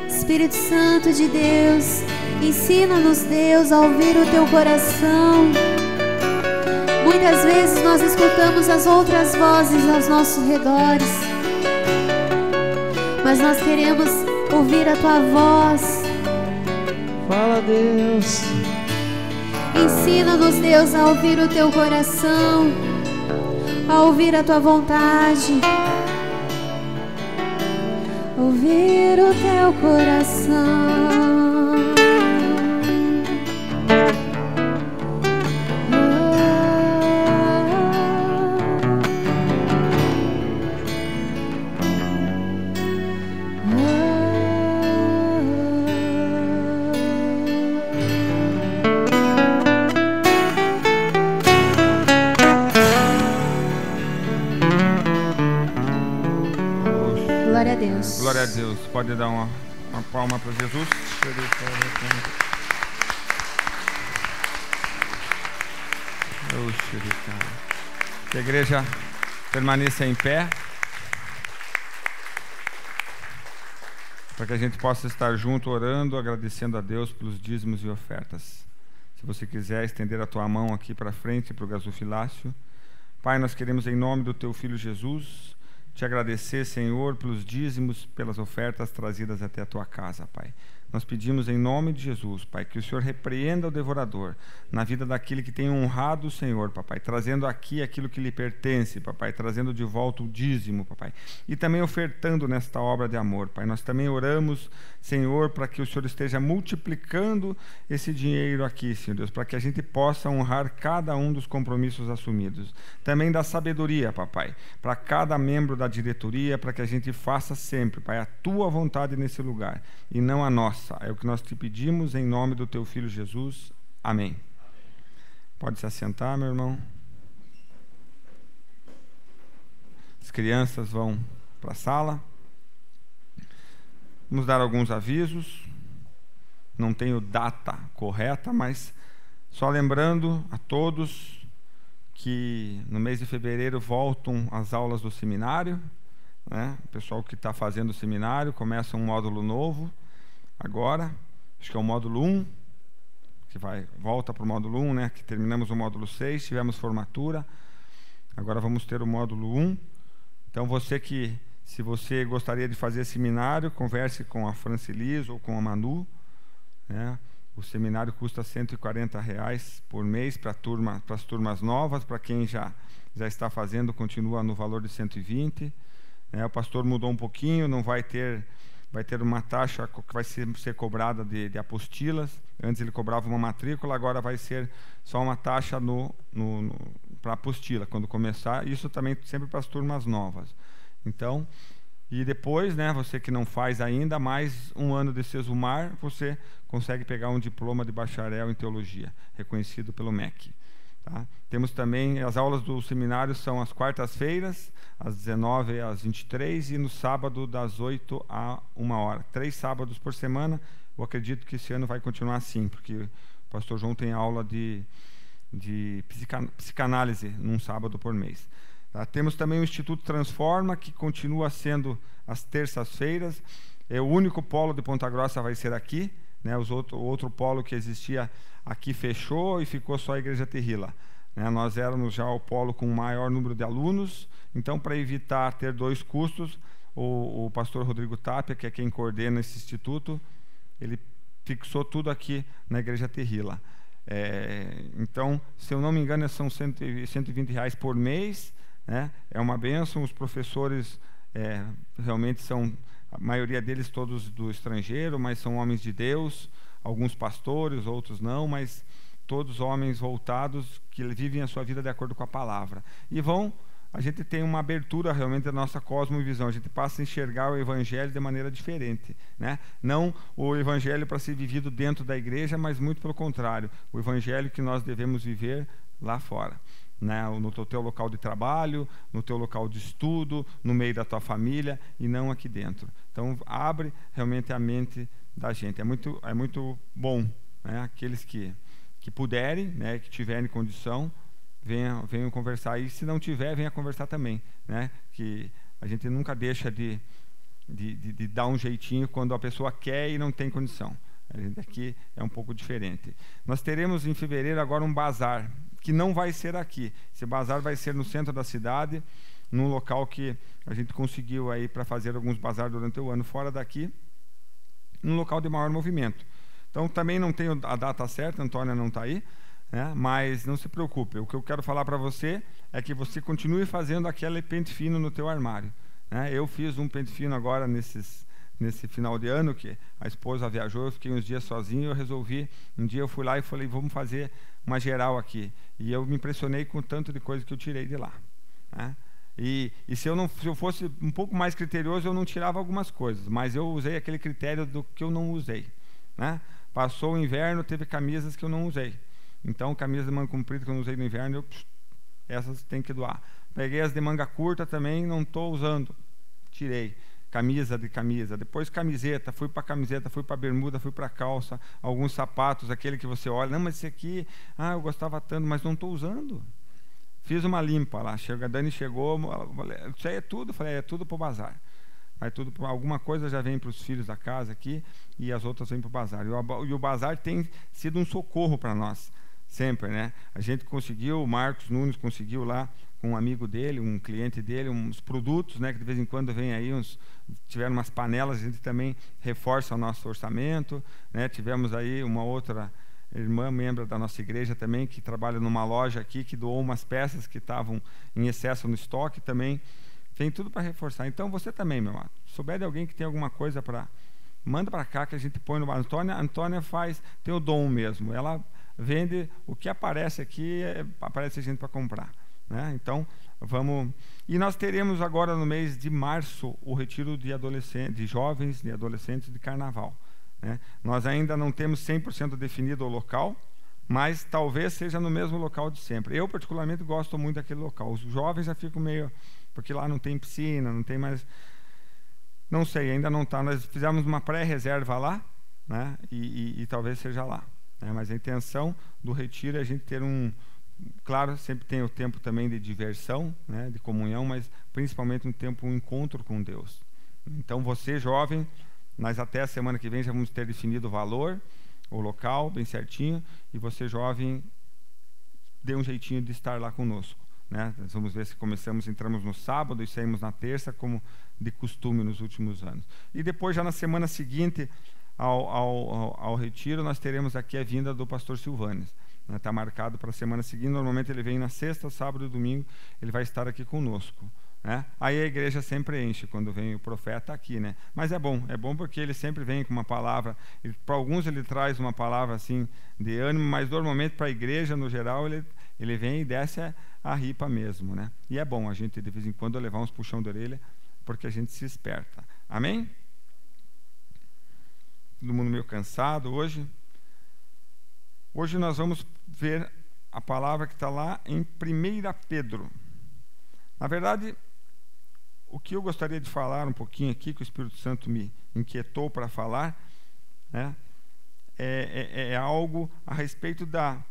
Speaker 2: Espírito Santo de Deus, ensina-nos, Deus, a ouvir o teu coração. Muitas vezes nós escutamos as outras vozes aos nossos redores, mas nós queremos ouvir a tua voz.
Speaker 3: Fala, Deus.
Speaker 2: Ensina-nos, Deus, a ouvir o teu coração, a ouvir a tua vontade, ouvir o teu coração. Glória a Deus.
Speaker 1: Glória a Deus. Pode dar uma palma para Jesus. Que a igreja permaneça em pé, para que a gente possa estar junto orando, agradecendo a Deus pelos dízimos e ofertas. Se você quiser estender a tua mão aqui para frente, para o gasofilácio. Pai, nós queremos, em nome do teu Filho Jesus, te agradecer, Senhor, pelos dízimos, pelas ofertas trazidas até a tua casa, Pai. Nós pedimos em nome de Jesus, Pai, que o Senhor repreenda o devorador na vida daquele que tem honrado o Senhor, Papai, trazendo aqui aquilo que lhe pertence, Papai, trazendo de volta o dízimo, Papai, e também ofertando nesta obra de amor, Pai. Nós também oramos, Senhor, para que o Senhor esteja multiplicando esse dinheiro aqui, Senhor Deus, para que a gente possa honrar cada um dos compromissos assumidos. Também da sabedoria, Papai, para cada membro da diretoria, para que a gente faça sempre, Pai, a tua vontade nesse lugar e não a nossa. É o que nós te pedimos em nome do teu Filho Jesus. Amém. Pode se assentar, meu irmão. As crianças vão para a sala. Vamos dar alguns avisos. Não tenho data correta, mas só lembrando a todos que no mês de fevereiro voltam as aulas do seminário. né? O pessoal que está fazendo o seminário começa um módulo novo agora, acho que é o módulo 1, que volta para o módulo 1, né? Que terminamos o módulo 6, tivemos formatura, agora vamos ter o módulo 1. Então se você gostaria de fazer seminário, converse com a Francilis ou com a Manu, né? O seminário custa R$140 por mês para as turmas novas. Para quem já está fazendo, continua no valor de 120. O pastor mudou um pouquinho, não vai ter uma taxa que vai ser cobrada de apostilas. Antes ele cobrava uma matrícula, agora vai ser só uma taxa para apostila, quando começar. Isso também sempre para as turmas novas. Então, e depois, né, você que não faz ainda, mais um ano de Sesumar, você consegue pegar um diploma de bacharel em teologia, reconhecido pelo MEC. Tá? Temos também, as aulas do seminário são às quartas-feiras, às 19 às 23, e no sábado, das 8 a 1h. 3 sábados por semana. Eu acredito que esse ano vai continuar assim, porque o pastor João tem aula de psicanálise num sábado por mês. Tá? Temos também o Instituto Transforma, que continua sendo às terças-feiras. O único polo de Ponta Grossa vai ser aqui, né? O outro polo que existia aqui fechou e ficou só a Igreja Terrila. Né? Nós éramos já o polo com o maior número de alunos, então, para evitar ter 2 custos, o pastor Rodrigo Tapia, que é quem coordena esse instituto, ele fixou tudo aqui na Igreja Terrila. Então, se eu não me engano, são R$120 por mês, né? É uma bênção. Os professores realmente são, a maioria deles todos do estrangeiro, mas são homens de Deus, alguns pastores, outros não, mas todos homens voltados, que vivem a sua vida de acordo com a palavra. E a gente tem uma abertura realmente da nossa cosmovisão, a gente passa a enxergar o Evangelho de maneira diferente, né? Não o Evangelho para ser vivido dentro da igreja, mas muito pelo contrário, o Evangelho que nós devemos viver lá fora. Né, no teu local de trabalho, no teu local de estudo, no meio da tua família, e não aqui dentro. Então, abre realmente a mente da gente. É muito bom, né, aqueles que puderem, né, que tiverem condição, venham conversar. E se não tiver, venha conversar também. Né, que a gente nunca deixa de dar um jeitinho quando a pessoa quer e não tem condição. A gente aqui é um pouco diferente. Nós teremos em fevereiro agora um bazar, que não vai ser aqui. Esse bazar vai ser no centro da cidade, num local que a gente conseguiu aí para fazer alguns bazar durante o ano fora daqui, num local de maior movimento. Então, também não tenho a data certa, a Antônia não está aí, né? Mas não se preocupe. O que eu quero falar para você é que você continue fazendo aquele pente fino no teu armário. Né? Eu fiz um pente fino agora nesse final de ano, que a esposa viajou, eu fiquei uns dias sozinho, eu resolvi, um dia eu fui lá e falei, vamos fazer uma geral aqui. E eu me impressionei com o tanto de coisa que eu tirei de lá. Né? E se eu fosse um pouco mais criterioso, eu não tirava algumas coisas, mas eu usei aquele critério do que eu não usei. Né? Passou o inverno, teve camisas que eu não usei. Então, camisas de manga comprida que eu não usei no inverno, essas tem que doar. Peguei as de manga curta também, não estou usando, tirei. Camisa, depois camiseta, fui para bermuda, fui para calça, alguns sapatos, aquele que você olha, não, mas esse aqui, eu gostava tanto, mas não estou usando. Fiz uma limpa lá, a Dani chegou, isso aí é tudo, falei, é tudo para o bazar. Alguma coisa já vem para os filhos da casa aqui e as outras vêm para o bazar. E o bazar tem sido um socorro para nós, sempre, né? A gente conseguiu, o Marcos Nunes conseguiu lá, com um amigo dele, um cliente dele, uns produtos, né, que de vez em quando vem aí, tiveram umas panelas, a gente também reforça o nosso orçamento, né? Tivemos aí uma outra irmã, membro da nossa igreja também, que trabalha numa loja aqui, que doou umas peças que estavam em excesso no estoque também, tem tudo para reforçar. Então você também, meu amado, se souber de alguém que tem alguma coisa manda para cá que a gente põe no... A Antônia tem o dom mesmo, ela vende o que aparece aqui, aparece gente para comprar. Né? Então, vamos... E nós teremos agora no mês de março o retiro de jovens e adolescentes de carnaval. Né? Nós ainda não temos 100% definido o local, mas talvez seja no mesmo local de sempre. Eu, particularmente, gosto muito daquele local. Os jovens já ficam meio... Porque lá não tem piscina, não tem mais... Não sei, ainda não está. Nós fizemos uma pré-reserva lá, né? E talvez seja lá. Né? Mas a intenção do retiro é a gente ter Claro, sempre tem o tempo também de diversão, né, de comunhão, mas principalmente um tempo, um encontro com Deus. Então, você, jovem, nós até a semana que vem já vamos ter definido o valor, o local, bem certinho, e você, jovem, dê um jeitinho de estar lá conosco, né? Nós vamos ver se entramos no sábado e saímos na terça, como de costume nos últimos anos. E depois, já na semana seguinte ao retiro, nós teremos aqui a vinda do pastor Silvanes. Está marcado para a semana seguinte. Normalmente ele vem na sexta, sábado e domingo, ele vai estar aqui conosco, né? Aí a igreja sempre enche quando vem o profeta aqui, né? Mas é bom porque ele sempre vem com uma palavra. Para alguns ele traz uma palavra assim de ânimo, mas normalmente para a igreja no geral ele vem e desce a ripa mesmo, né? E é bom a gente de vez em quando levar uns puxão de orelha, porque a gente se esperta. Amém? Todo mundo meio cansado hoje. Hoje nós vamos ver a palavra que está lá em 1 Pedro. Na verdade, o que eu gostaria de falar um pouquinho aqui, que o Espírito Santo me inquietou para falar, né, é algo a respeito da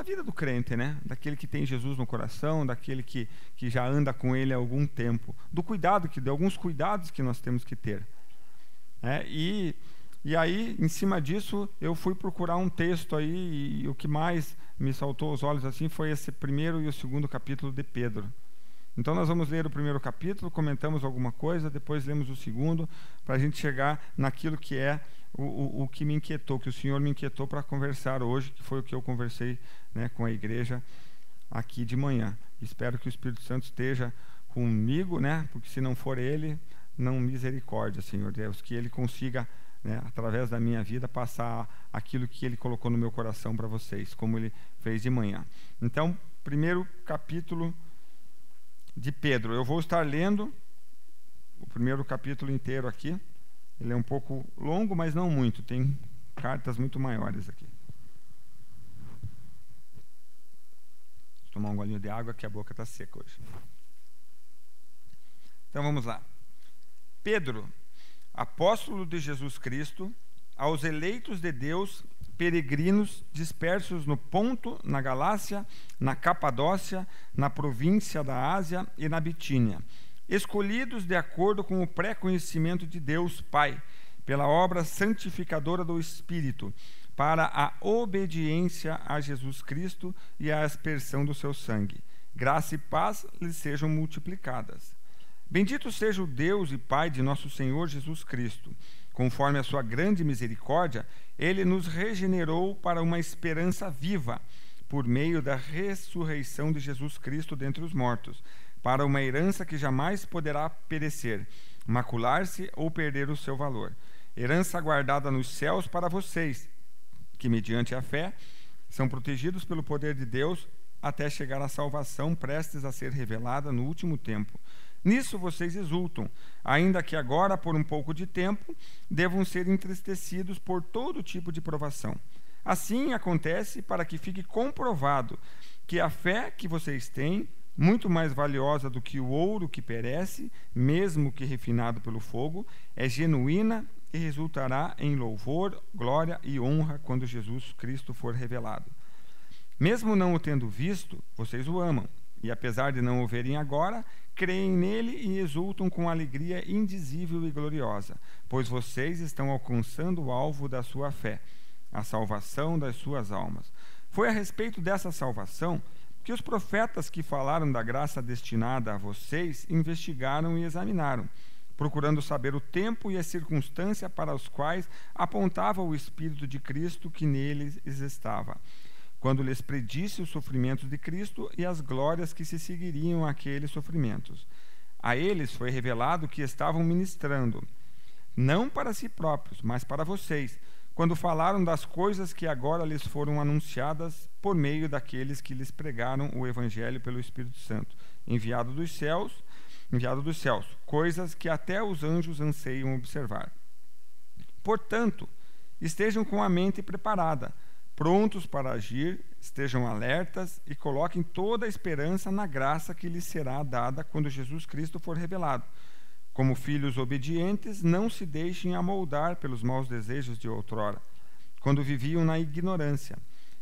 Speaker 1: vida do crente, né? Daquele que tem Jesus no coração, daquele que já anda com ele há algum tempo, de alguns cuidados que nós temos que ter, né? E aí, em cima disso, eu fui procurar um texto aí, e o que mais me saltou aos olhos assim foi esse primeiro e o segundo capítulo de Pedro. Então nós vamos ler o primeiro capítulo, comentamos alguma coisa, depois lemos o segundo, para a gente chegar naquilo que é o que me inquietou, que o Senhor me inquietou para conversar hoje, que foi o que eu conversei, né, com a igreja aqui de manhã. Espero que o Espírito Santo esteja comigo, né, porque se não for Ele, não misericórdia, Senhor Deus, que Ele consiga, né, através da minha vida, passar aquilo que Ele colocou no meu coração para vocês, como Ele fez de manhã. Então, primeiro capítulo de Pedro. Eu vou estar lendo o primeiro capítulo inteiro aqui. Ele é um pouco longo, mas não muito. Tem cartas muito maiores aqui. Vou tomar um golinho de água, que a boca está seca hoje. Então, vamos lá. Pedro, apóstolo de Jesus Cristo, aos eleitos de Deus, peregrinos dispersos no Ponto, na Galácia, na Capadócia, na província da Ásia e na Bitínia, escolhidos de acordo com o pré-conhecimento de Deus Pai, pela obra santificadora do Espírito, para a obediência a Jesus Cristo e a aspersão do seu sangue. Graça e paz lhes sejam multiplicadas. Bendito seja o Deus e Pai de nosso Senhor Jesus Cristo. Conforme a sua grande misericórdia, Ele nos regenerou para uma esperança viva, por meio da ressurreição de Jesus Cristo dentre os mortos, para uma herança que jamais poderá perecer, macular-se ou perder o seu valor. Herança guardada nos céus para vocês, que mediante a fé são protegidos pelo poder de Deus até chegar à salvação prestes a ser revelada no último tempo. Nisso vocês exultam, ainda que agora, por um pouco de tempo, devam ser entristecidos por todo tipo de provação. Assim acontece para que fique comprovado que a fé que vocês têm, muito mais valiosa do que o ouro que perece, mesmo que refinado pelo fogo, é genuína e resultará em louvor, glória e honra quando Jesus Cristo for revelado. Mesmo não o tendo visto, vocês o amam, e apesar de não o verem agora, creem nele e exultam com alegria indizível e gloriosa, pois vocês estão alcançando o alvo da sua fé, a salvação das suas almas. Foi a respeito dessa salvação que os profetas que falaram da graça destinada a vocês investigaram e examinaram, procurando saber o tempo e a circunstância para os quais apontava o Espírito de Cristo que neles estava, quando lhes predisse os sofrimentos de Cristo e as glórias que se seguiriam àqueles sofrimentos. A eles foi revelado que estavam ministrando, não para si próprios, mas para vocês, quando falaram das coisas que agora lhes foram anunciadas por meio daqueles que lhes pregaram o Evangelho pelo Espírito Santo, enviado dos céus, coisas que até os anjos anseiam observar. Portanto, estejam com a mente preparada, prontos para agir, estejam alertas e coloquem toda a esperança na graça que lhes será dada quando Jesus Cristo for revelado. Como filhos obedientes, não se deixem amoldar pelos maus desejos de outrora, quando viviam na ignorância.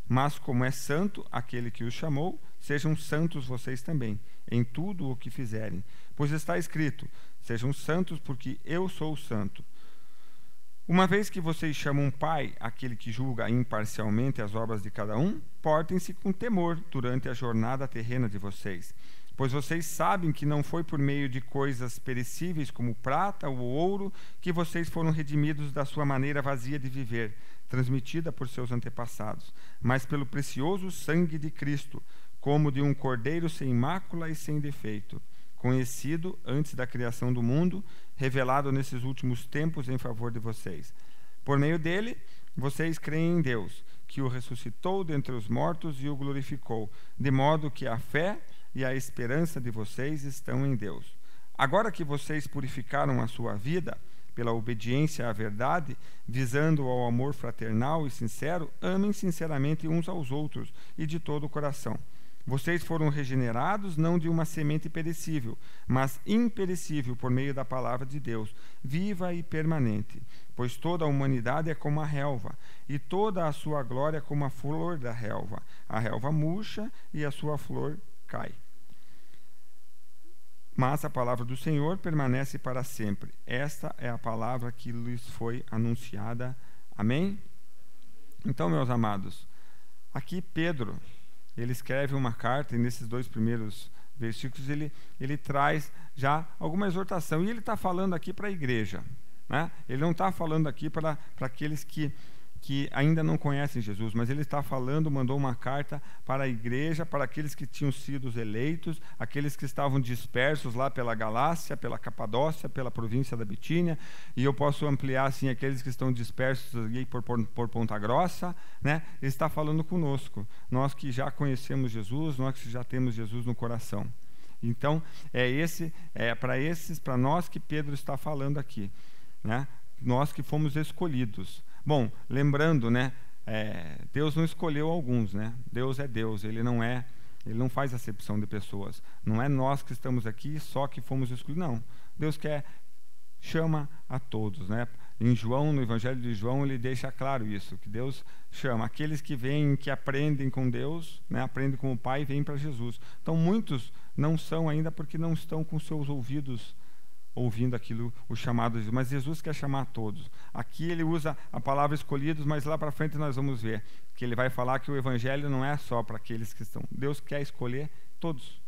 Speaker 1: Mas como é santo aquele que os chamou, sejam santos vocês também, em tudo o que fizerem. Pois está escrito: sejam santos, porque eu sou santo. Uma vez que vocês chamam Pai aquele que julga imparcialmente as obras de cada um, portem-se com temor durante a jornada terrena de vocês. Pois vocês sabem que não foi por meio de coisas perecíveis como prata ou ouro que vocês foram redimidos da sua maneira vazia de viver, transmitida por seus antepassados, mas pelo precioso sangue de Cristo, como de um cordeiro sem mácula e sem defeito, conhecido antes da criação do mundo, revelado nesses últimos tempos em favor de vocês. Por meio dele, vocês creem em Deus, que o ressuscitou dentre os mortos e o glorificou, de modo que a fé e a esperança de vocês estão em Deus. Agora que vocês purificaram a sua vida pela obediência à verdade, visando ao amor fraternal e sincero, amem sinceramente uns aos outros e de todo o coração. Vocês foram regenerados não de uma semente perecível, mas imperecível por meio da palavra de Deus, viva e permanente. Pois toda a humanidade é como a relva, e toda a sua glória como a flor da relva. A relva murcha e a sua flor cai. Mas a palavra do Senhor permanece para sempre. Esta é a palavra que lhes foi anunciada. Amém? Então, meus amados, aqui Pedro, ele escreve uma carta, e nesses 2 primeiros versículos ele traz já alguma exortação. E ele está falando aqui para a igreja, né? Ele não está falando aqui para aqueles que ainda não conhecem Jesus, mas ele está falando, mandou uma carta para a igreja, para aqueles que tinham sido eleitos, aqueles que estavam dispersos lá pela Galácia, pela Capadócia, pela província da Bitínia, e eu posso ampliar assim, aqueles que estão dispersos aí por Ponta Grossa, né? Ele está falando conosco, nós que já conhecemos Jesus, nós que já temos Jesus no coração. Então, para nós que Pedro está falando aqui, né? Nós que fomos escolhidos. Bom, lembrando, né, Deus não escolheu alguns, né? Deus é Deus, Ele não faz acepção de pessoas. Não é nós que estamos aqui só que fomos escolhidos, não. Deus chama a todos, né? Em João, no Evangelho de João, ele deixa claro isso, que Deus chama aqueles que vêm, que aprendem com Deus, né, aprendem com o Pai e vêm para Jesus. Então, muitos não são ainda porque não estão com seus ouvidos ouvindo aquilo, o chamado de Jesus. Mas Jesus quer chamar a todos. Aqui ele usa a palavra escolhidos, mas lá para frente nós vamos ver que ele vai falar que o Evangelho não é só para aqueles que estão. Deus quer escolher todos.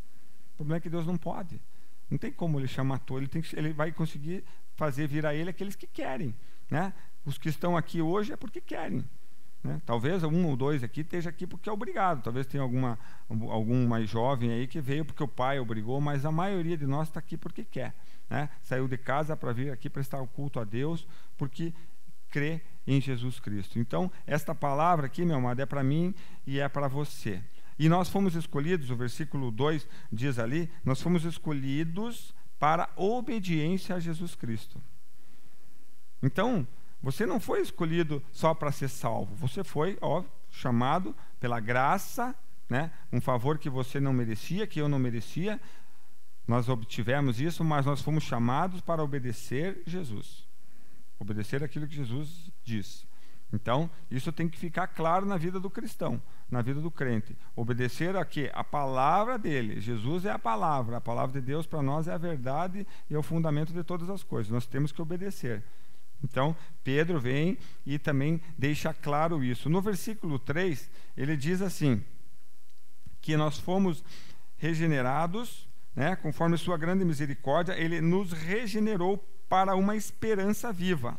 Speaker 1: O problema é que Deus não pode. Não tem como ele chamar todos. Ele vai conseguir fazer vir a ele aqueles que querem, né? Os que estão aqui hoje é porque querem, né? Talvez 1 ou 2 aqui esteja aqui porque é obrigado. Talvez tenha algum mais jovem aí que veio porque o pai obrigou, mas a maioria de nós está aqui porque quer, né? Saiu de casa para vir aqui prestar o culto a Deus porque crê em Jesus Cristo. Então, esta palavra aqui, meu amado, é para mim e é para você. E nós fomos escolhidos, o versículo 2 diz ali, nós fomos escolhidos para obediência a Jesus Cristo. Então, você não foi escolhido só para ser salvo, você foi, chamado pela graça, né? Um favor que você não merecia, que eu não merecia. Nós obtivemos isso, mas nós fomos chamados para obedecer Jesus. Obedecer aquilo que Jesus diz. Então, isso tem que ficar claro na vida do cristão, na vida do crente. Obedecer a quê? A palavra dele. Jesus é a palavra de Deus para nós é a verdade e é o fundamento de todas as coisas. Nós temos que obedecer. Então, Pedro vem e também deixa claro isso. No versículo 3, ele diz assim, que nós fomos regenerados, né, conforme sua grande misericórdia, ele nos regenerou para uma esperança viva,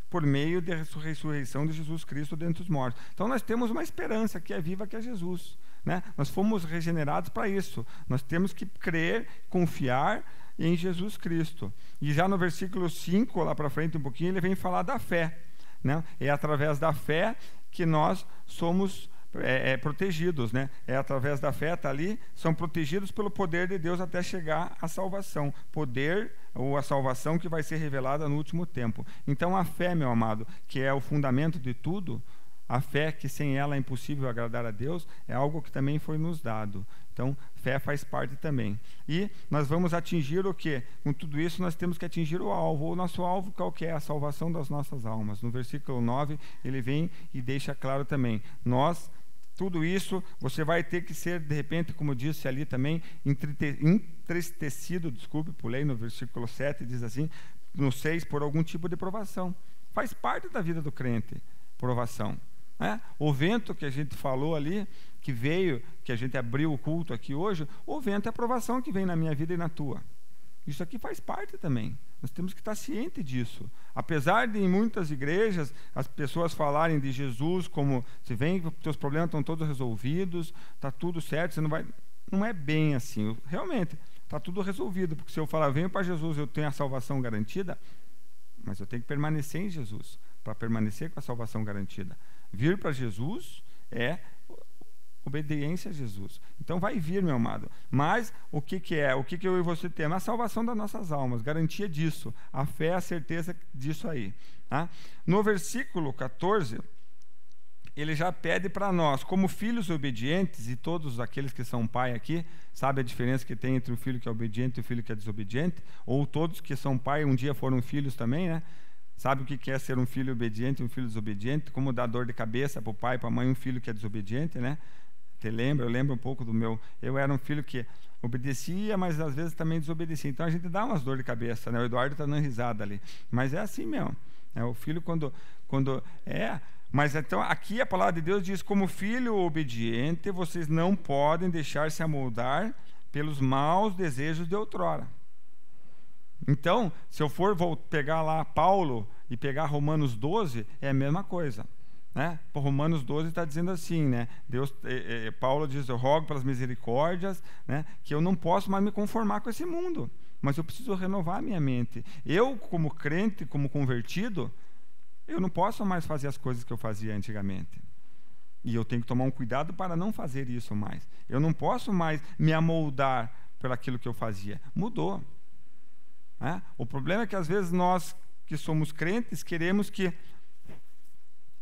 Speaker 1: por meio da ressurreição de Jesus Cristo dentre os mortos. Então, nós temos uma esperança que é viva, que é Jesus, né? Nós fomos regenerados para isso. Nós temos que crer, confiar em Jesus Cristo. E já no versículo 5, lá para frente um pouquinho, ele vem falar da fé, né? É através da fé que nós somos protegidos, né? É através da fé, está ali, são protegidos pelo poder de Deus até chegar à salvação. Poder ou a salvação que vai ser revelada no último tempo. Então a fé, meu amado, que é o fundamento de tudo, a fé que sem ela é impossível agradar a Deus, é algo que também foi nos dado. Então, fé faz parte também. E nós vamos atingir o quê? Com tudo isso, nós temos que atingir o alvo. O nosso alvo, qual que é? A salvação das nossas almas. No versículo 9, ele vem e deixa claro também. Nós tudo isso, você vai ter que ser, de repente, como disse ali também, entristecido, pulei no versículo 7, diz assim, no 6, por algum tipo de provação. Faz parte da vida do crente, provação. Né? O vento que a gente falou ali, que veio, que a gente abriu o culto aqui hoje, o vento é a provação que vem na minha vida e na tua. Isso aqui faz parte também. Nós temos que estar cientes disso. Apesar de em muitas igrejas as pessoas falarem de Jesus como se vem, teus problemas estão todos resolvidos, está tudo certo, você não vai. Não é bem assim. Realmente, está tudo resolvido. Porque se eu falar, venho para Jesus, eu tenho a salvação garantida, mas eu tenho que permanecer em Jesus para permanecer com a salvação garantida. Vir para Jesus é obediência a Jesus. Então vai vir, meu amado. Mas o que é? O que eu e você temos? A salvação das nossas almas, garantia disso. A fé, a certeza disso aí. Tá? No versículo 14, ele já pede para nós, como filhos obedientes, e todos aqueles que são pai aqui, sabe a diferença que tem entre o filho que é obediente e o filho que é desobediente? Ou todos que são pai um dia foram filhos também, né? Sabe o que é ser um filho obediente e um filho desobediente? Como dar dor de cabeça para o pai e para a mãe um filho que é desobediente, né? Você lembra? Eu lembro um pouco do meu... Eu era um filho que obedecia, mas às vezes também desobedecia. Então a gente dá umas dor de cabeça, né? O Eduardo está dando risada ali. Mas é assim mesmo. O filho quando é... Mas então aqui a palavra de Deus diz, como filho obediente, vocês não podem deixar se amoldar pelos maus desejos de outrora. Então, se eu for pegar lá Paulo e pegar Romanos 12, é a mesma coisa. Né? Romanos 12 está dizendo assim, né? Paulo diz, eu rogo pelas misericórdias, né? Que eu não posso mais me conformar com esse mundo, mas eu preciso renovar a minha mente. Eu, como crente, como convertido, eu não posso mais fazer as coisas que eu fazia antigamente. E eu tenho que tomar um cuidado para não fazer isso mais. Eu não posso mais me amoldar por aquilo que eu fazia. Mudou. Né? O problema é que às vezes nós que somos crentes queremos que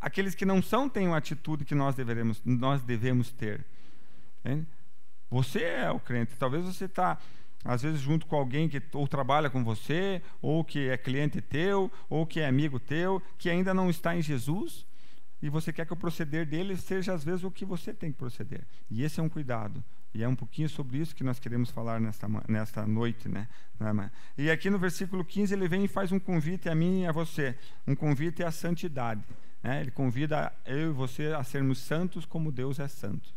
Speaker 1: aqueles que não são tenham a atitude que nós devemos ter. Hein? Você é o crente. Talvez você está, às vezes, junto com alguém que ou trabalha com você, ou que é cliente teu, ou que é amigo teu, que ainda não está em Jesus, e você quer que o proceder dele seja, às vezes, o que você tem que proceder. E esse é um cuidado. E é um pouquinho sobre isso que nós queremos falar nesta noite. Né? E aqui no versículo 15, ele vem e faz um convite a mim e a você. Um convite à santidade. Ele convida eu e você a sermos santos como Deus é santo.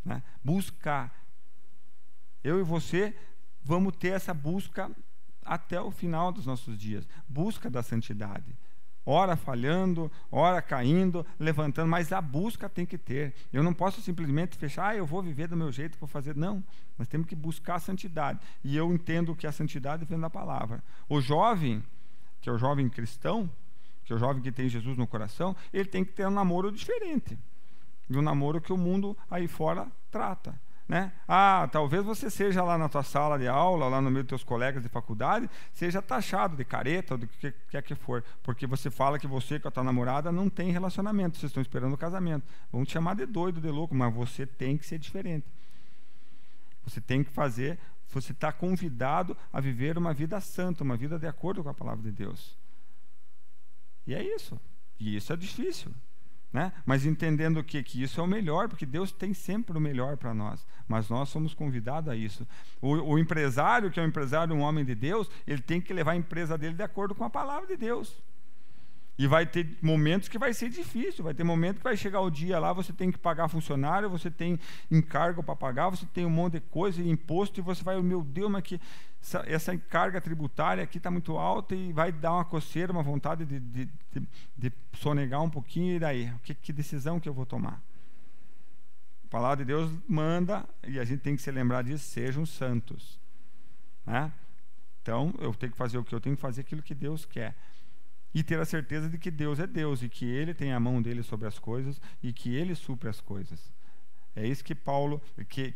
Speaker 1: Né? Buscar. Eu e você vamos ter essa busca até o final dos nossos dias. Busca da santidade. Ora falhando, ora caindo, levantando, mas a busca tem que ter. Eu não posso simplesmente fechar, eu vou viver do meu jeito, vou fazer. Não, nós temos que buscar a santidade. E eu entendo que a santidade vem da palavra. O jovem, que é o jovem cristão, que é o jovem que tem Jesus no coração, ele tem que ter um namoro diferente de um namoro que o mundo aí fora trata. Né? Talvez você seja lá na tua sala de aula, lá no meio dos teus colegas de faculdade, seja taxado de careta ou do que quer que for, porque você fala que você com a tua namorada não tem relacionamento, vocês estão esperando o casamento. Vão te chamar de doido, de louco, mas você tem que ser diferente. Você tem que fazer, você está convidado a viver uma vida santa, uma vida de acordo com a palavra de Deus. E é isso. E isso é difícil. Né? Mas entendendo que isso é o melhor, porque Deus tem sempre o melhor para nós, mas nós somos convidados a isso. O empresário, que é um empresário, um homem de Deus, ele tem que levar a empresa dele de acordo com a palavra de Deus. E vai ter momentos que vai ser difícil, vai ter momentos que vai chegar o dia lá, você tem que pagar funcionário, você tem encargo para pagar, você tem um monte de coisa, imposto, e você vai, meu Deus, mas que essa carga tributária aqui está muito alta, e vai dar uma coceira, uma vontade de sonegar um pouquinho, e daí? Que decisão que eu vou tomar? A palavra de Deus manda, e a gente tem que se lembrar disso, sejam santos. Né? Então, eu tenho que fazer o que eu tenho que fazer, aquilo que Deus quer. E ter a certeza de que Deus é Deus, e que Ele tem a mão dele sobre as coisas, e que Ele supre as coisas. É isso que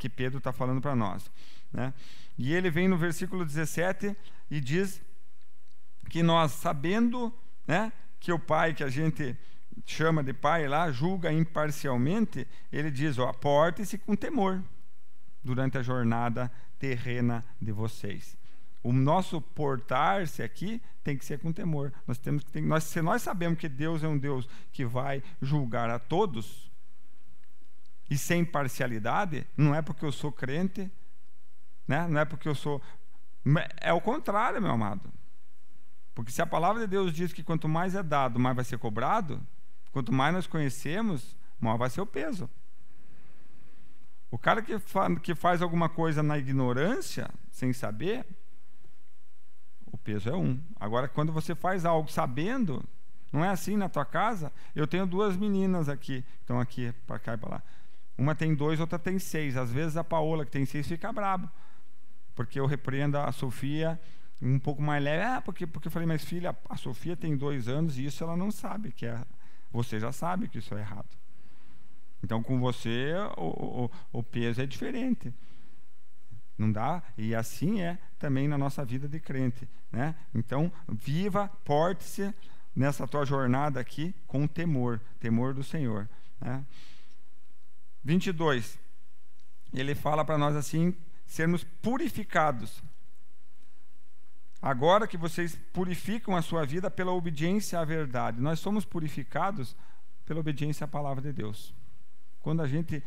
Speaker 1: Pedro está falando para nós. Né? E ele vem no versículo 17 e diz que nós, sabendo, né, que o Pai, que a gente chama de Pai lá, julga imparcialmente, ele diz, portem-se com temor durante a jornada terrena de vocês. O nosso portar-se aqui tem que ser com temor. Se nós sabemos que Deus é um Deus que vai julgar a todos, e sem parcialidade, não é porque eu sou crente, né? Não é porque eu sou... É o contrário, meu amado. Porque se a palavra de Deus diz que quanto mais é dado, mais vai ser cobrado, quanto mais nós conhecemos, maior vai ser o peso. O cara que faz alguma coisa na ignorância, sem saber, o peso é 1. Agora, quando você faz algo sabendo, não é assim na tua casa? Eu tenho 2 meninas aqui, estão aqui, para cá e para lá. Uma tem 2, outra tem 6. Às vezes a Paola, que tem 6, fica brava, porque eu repreendo a Sofia um pouco mais leve. Porque eu falei, mas filha, a Sofia tem 2 anos e isso ela não sabe, você já sabe que isso é errado. Então, com você, o peso é diferente. Não dá? E assim é também na nossa vida de crente, né? Então, viva, porte-se nessa tua jornada aqui com temor do Senhor, né? 22. Ele fala para nós assim, sermos purificados. Agora que vocês purificam a sua vida pela obediência à verdade. Nós somos purificados pela obediência à palavra de Deus. Quando a gente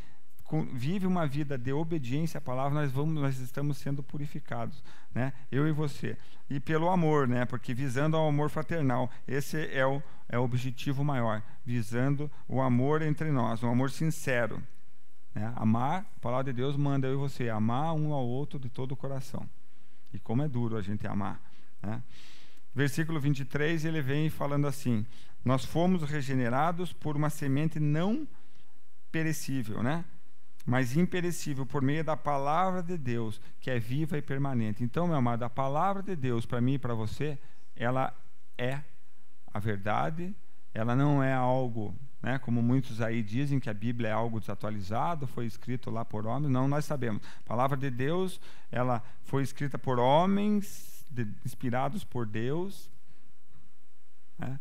Speaker 1: vive uma vida de obediência à palavra, nós estamos sendo purificados, né? Eu e você. E pelo amor, né? Porque visando ao amor fraternal, esse é o objetivo maior, visando o amor entre nós, um amor sincero, né? Amar, a palavra de Deus manda eu e você amar um ao outro de todo o coração. E como é duro a gente amar, né? Versículo 23, ele vem falando assim: nós fomos regenerados por uma semente não perecível, né? Mas imperecível, por meio da palavra de Deus, que é viva e permanente. Então, meu amado, a palavra de Deus, para mim e para você, ela é a verdade, ela não é algo, né, como muitos aí dizem que a Bíblia é algo desatualizado, foi escrito lá por homens. Não, nós sabemos. A palavra de Deus, ela foi escrita por homens, inspirados por Deus, né,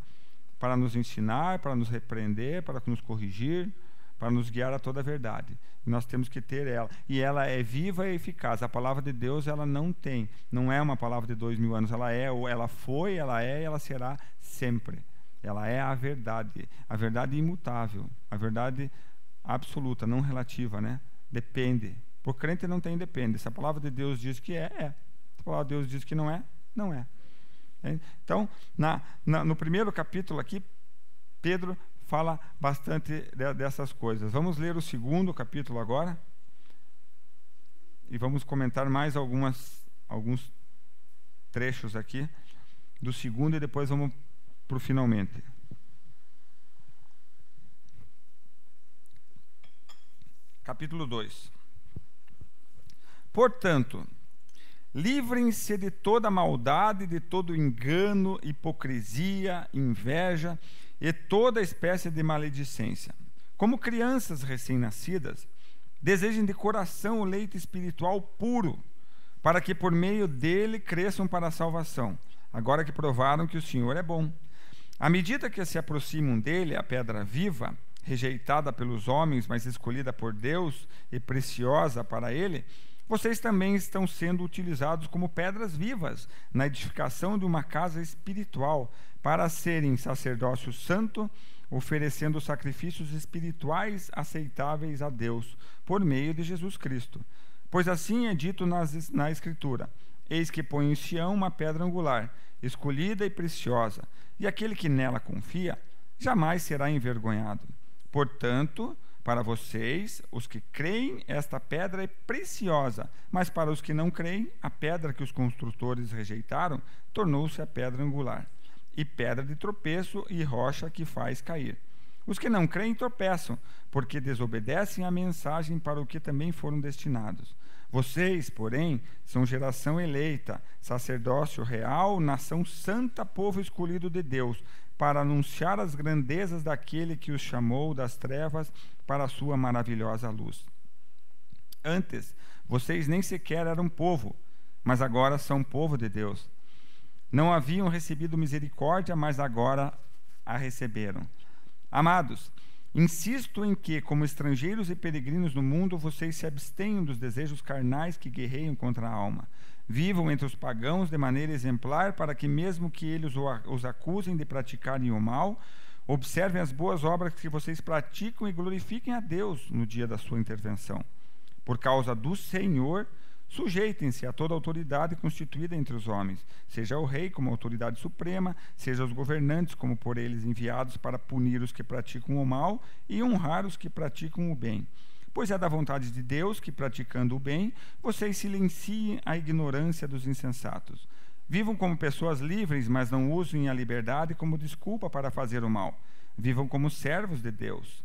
Speaker 1: para nos ensinar, para nos repreender, para nos corrigir, para nos guiar a toda a verdade. E nós temos que ter ela. E ela é viva e eficaz. A palavra de Deus, ela não é uma palavra de 2000 anos. Ela foi, ela é e ela será sempre. Ela é a verdade imutável, a verdade absoluta, não relativa, né? Depende. Por crente não tem depende. Se a palavra de Deus diz que é. Se a palavra de Deus diz que não é, não é. Então, no primeiro capítulo aqui, Pedro fala bastante dessas coisas. Vamos ler o segundo capítulo agora e vamos comentar mais alguns trechos aqui do segundo e depois vamos para o finalmente. Capítulo 2. Portanto, livrem-se de toda maldade, de todo engano, hipocrisia, inveja e toda espécie de maledicência. Como crianças recém-nascidas, desejem de coração o leite espiritual puro, para que por meio dele cresçam para a salvação, agora que provaram que o Senhor é bom. À medida que se aproximam dele, a pedra viva, rejeitada pelos homens, mas escolhida por Deus e preciosa para ele, vocês também estão sendo utilizados como pedras vivas na edificação de uma casa espiritual, para serem sacerdócio santo, oferecendo sacrifícios espirituais aceitáveis a Deus, por meio de Jesus Cristo. Pois assim é dito na Escritura: eis que põe em Sião uma pedra angular, escolhida e preciosa, e aquele que nela confia jamais será envergonhado. Portanto, para vocês, os que creem, esta pedra é preciosa, mas para os que não creem, a pedra que os construtores rejeitaram tornou-se a pedra angular, e pedra de tropeço e rocha que faz cair. Os que não creem tropeçam, porque desobedecem à mensagem para o que também foram destinados. Vocês, porém, são geração eleita, sacerdócio real, nação santa, povo escolhido de Deus, para anunciar as grandezas daquele que os chamou das trevas para a sua maravilhosa luz. Antes, vocês nem sequer eram povo, mas agora são povo de Deus. Não haviam recebido misericórdia, mas agora a receberam. Amados, insisto em que, como estrangeiros e peregrinos no mundo, vocês se abstenham dos desejos carnais que guerreiam contra a alma. Vivam entre os pagãos de maneira exemplar, para que, mesmo que eles os acusem de praticarem o mal, Observem as boas obras que vocês praticam e glorifiquem a Deus no dia da sua intervenção. Por causa do Senhor, sujeitem-se a toda autoridade constituída entre os homens, seja o rei como autoridade suprema, seja os governantes como por eles enviados para punir os que praticam o mal e honrar os que praticam o bem. Pois é da vontade de Deus que, praticando o bem, vocês silenciem a ignorância dos insensatos. Vivam como pessoas livres, mas não usem a liberdade como desculpa para fazer o mal. Vivam como servos de Deus.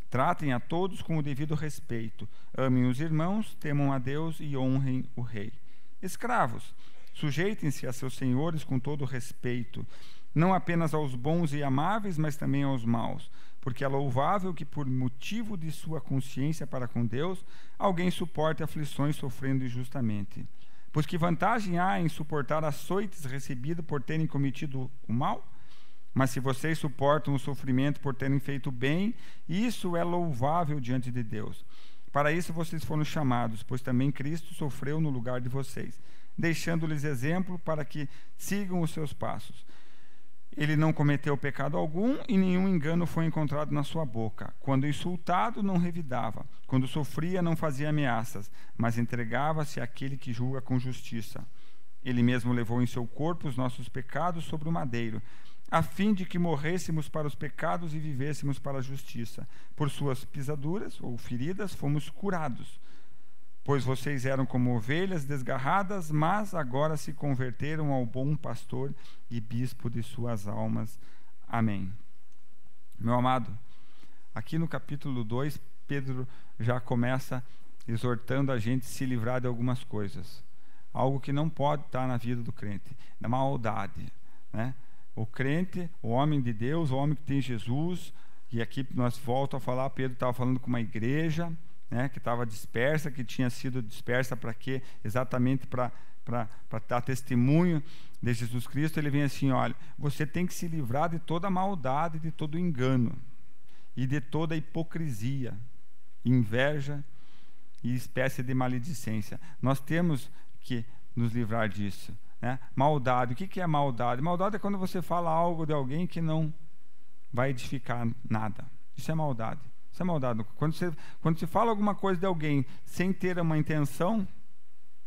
Speaker 1: Tratem a todos com o devido respeito. Amem os irmãos, temam a Deus e honrem o rei. Escravos, sujeitem-se a seus senhores com todo respeito, não apenas aos bons e amáveis, mas também aos maus, porque é louvável que, por motivo de sua consciência para com Deus, alguém suporte aflições sofrendo injustamente. Pois que vantagem há em suportar açoites recebidos por terem cometido o mal? Mas se vocês suportam o sofrimento por terem feito o bem, isso é louvável diante de Deus. Para isso vocês foram chamados, pois também Cristo sofreu no lugar de vocês, deixando-lhes exemplo para que sigam os seus passos. Ele não cometeu pecado algum e nenhum engano foi encontrado na sua boca. Quando insultado, não revidava. Quando sofria, não fazia ameaças, mas entregava-se àquele que julga com justiça. Ele mesmo levou em seu corpo os nossos pecados sobre o madeiro, a fim de que morrêssemos para os pecados e vivêssemos para a justiça. Por suas pisaduras ou feridas fomos curados. Pois vocês eram como ovelhas desgarradas, mas agora se converteram ao bom pastor e bispo de suas almas. Amém. Meu amado, aqui no capítulo 2, Pedro já começa exortando a gente a se livrar de algumas coisas. Algo que não pode estar na vida do crente, da maldade, né? O crente, o homem de Deus, o homem que tem Jesus, e aqui nós voltamos a falar, Pedro estava falando com uma igreja, né, que estava dispersa, que tinha sido dispersa para quê? Exatamente para dar testemunho de Jesus Cristo. Ele vem assim: olha, você tem que se livrar de toda a maldade, de todo o engano, e de toda a hipocrisia, inveja e espécie de maledicência. Nós temos que nos livrar disso, né? Maldade, o que é maldade? Maldade é quando você fala algo de alguém que não vai edificar nada. Isso é maldade. Isso é maldade. Quando você fala alguma coisa de alguém sem ter uma intenção,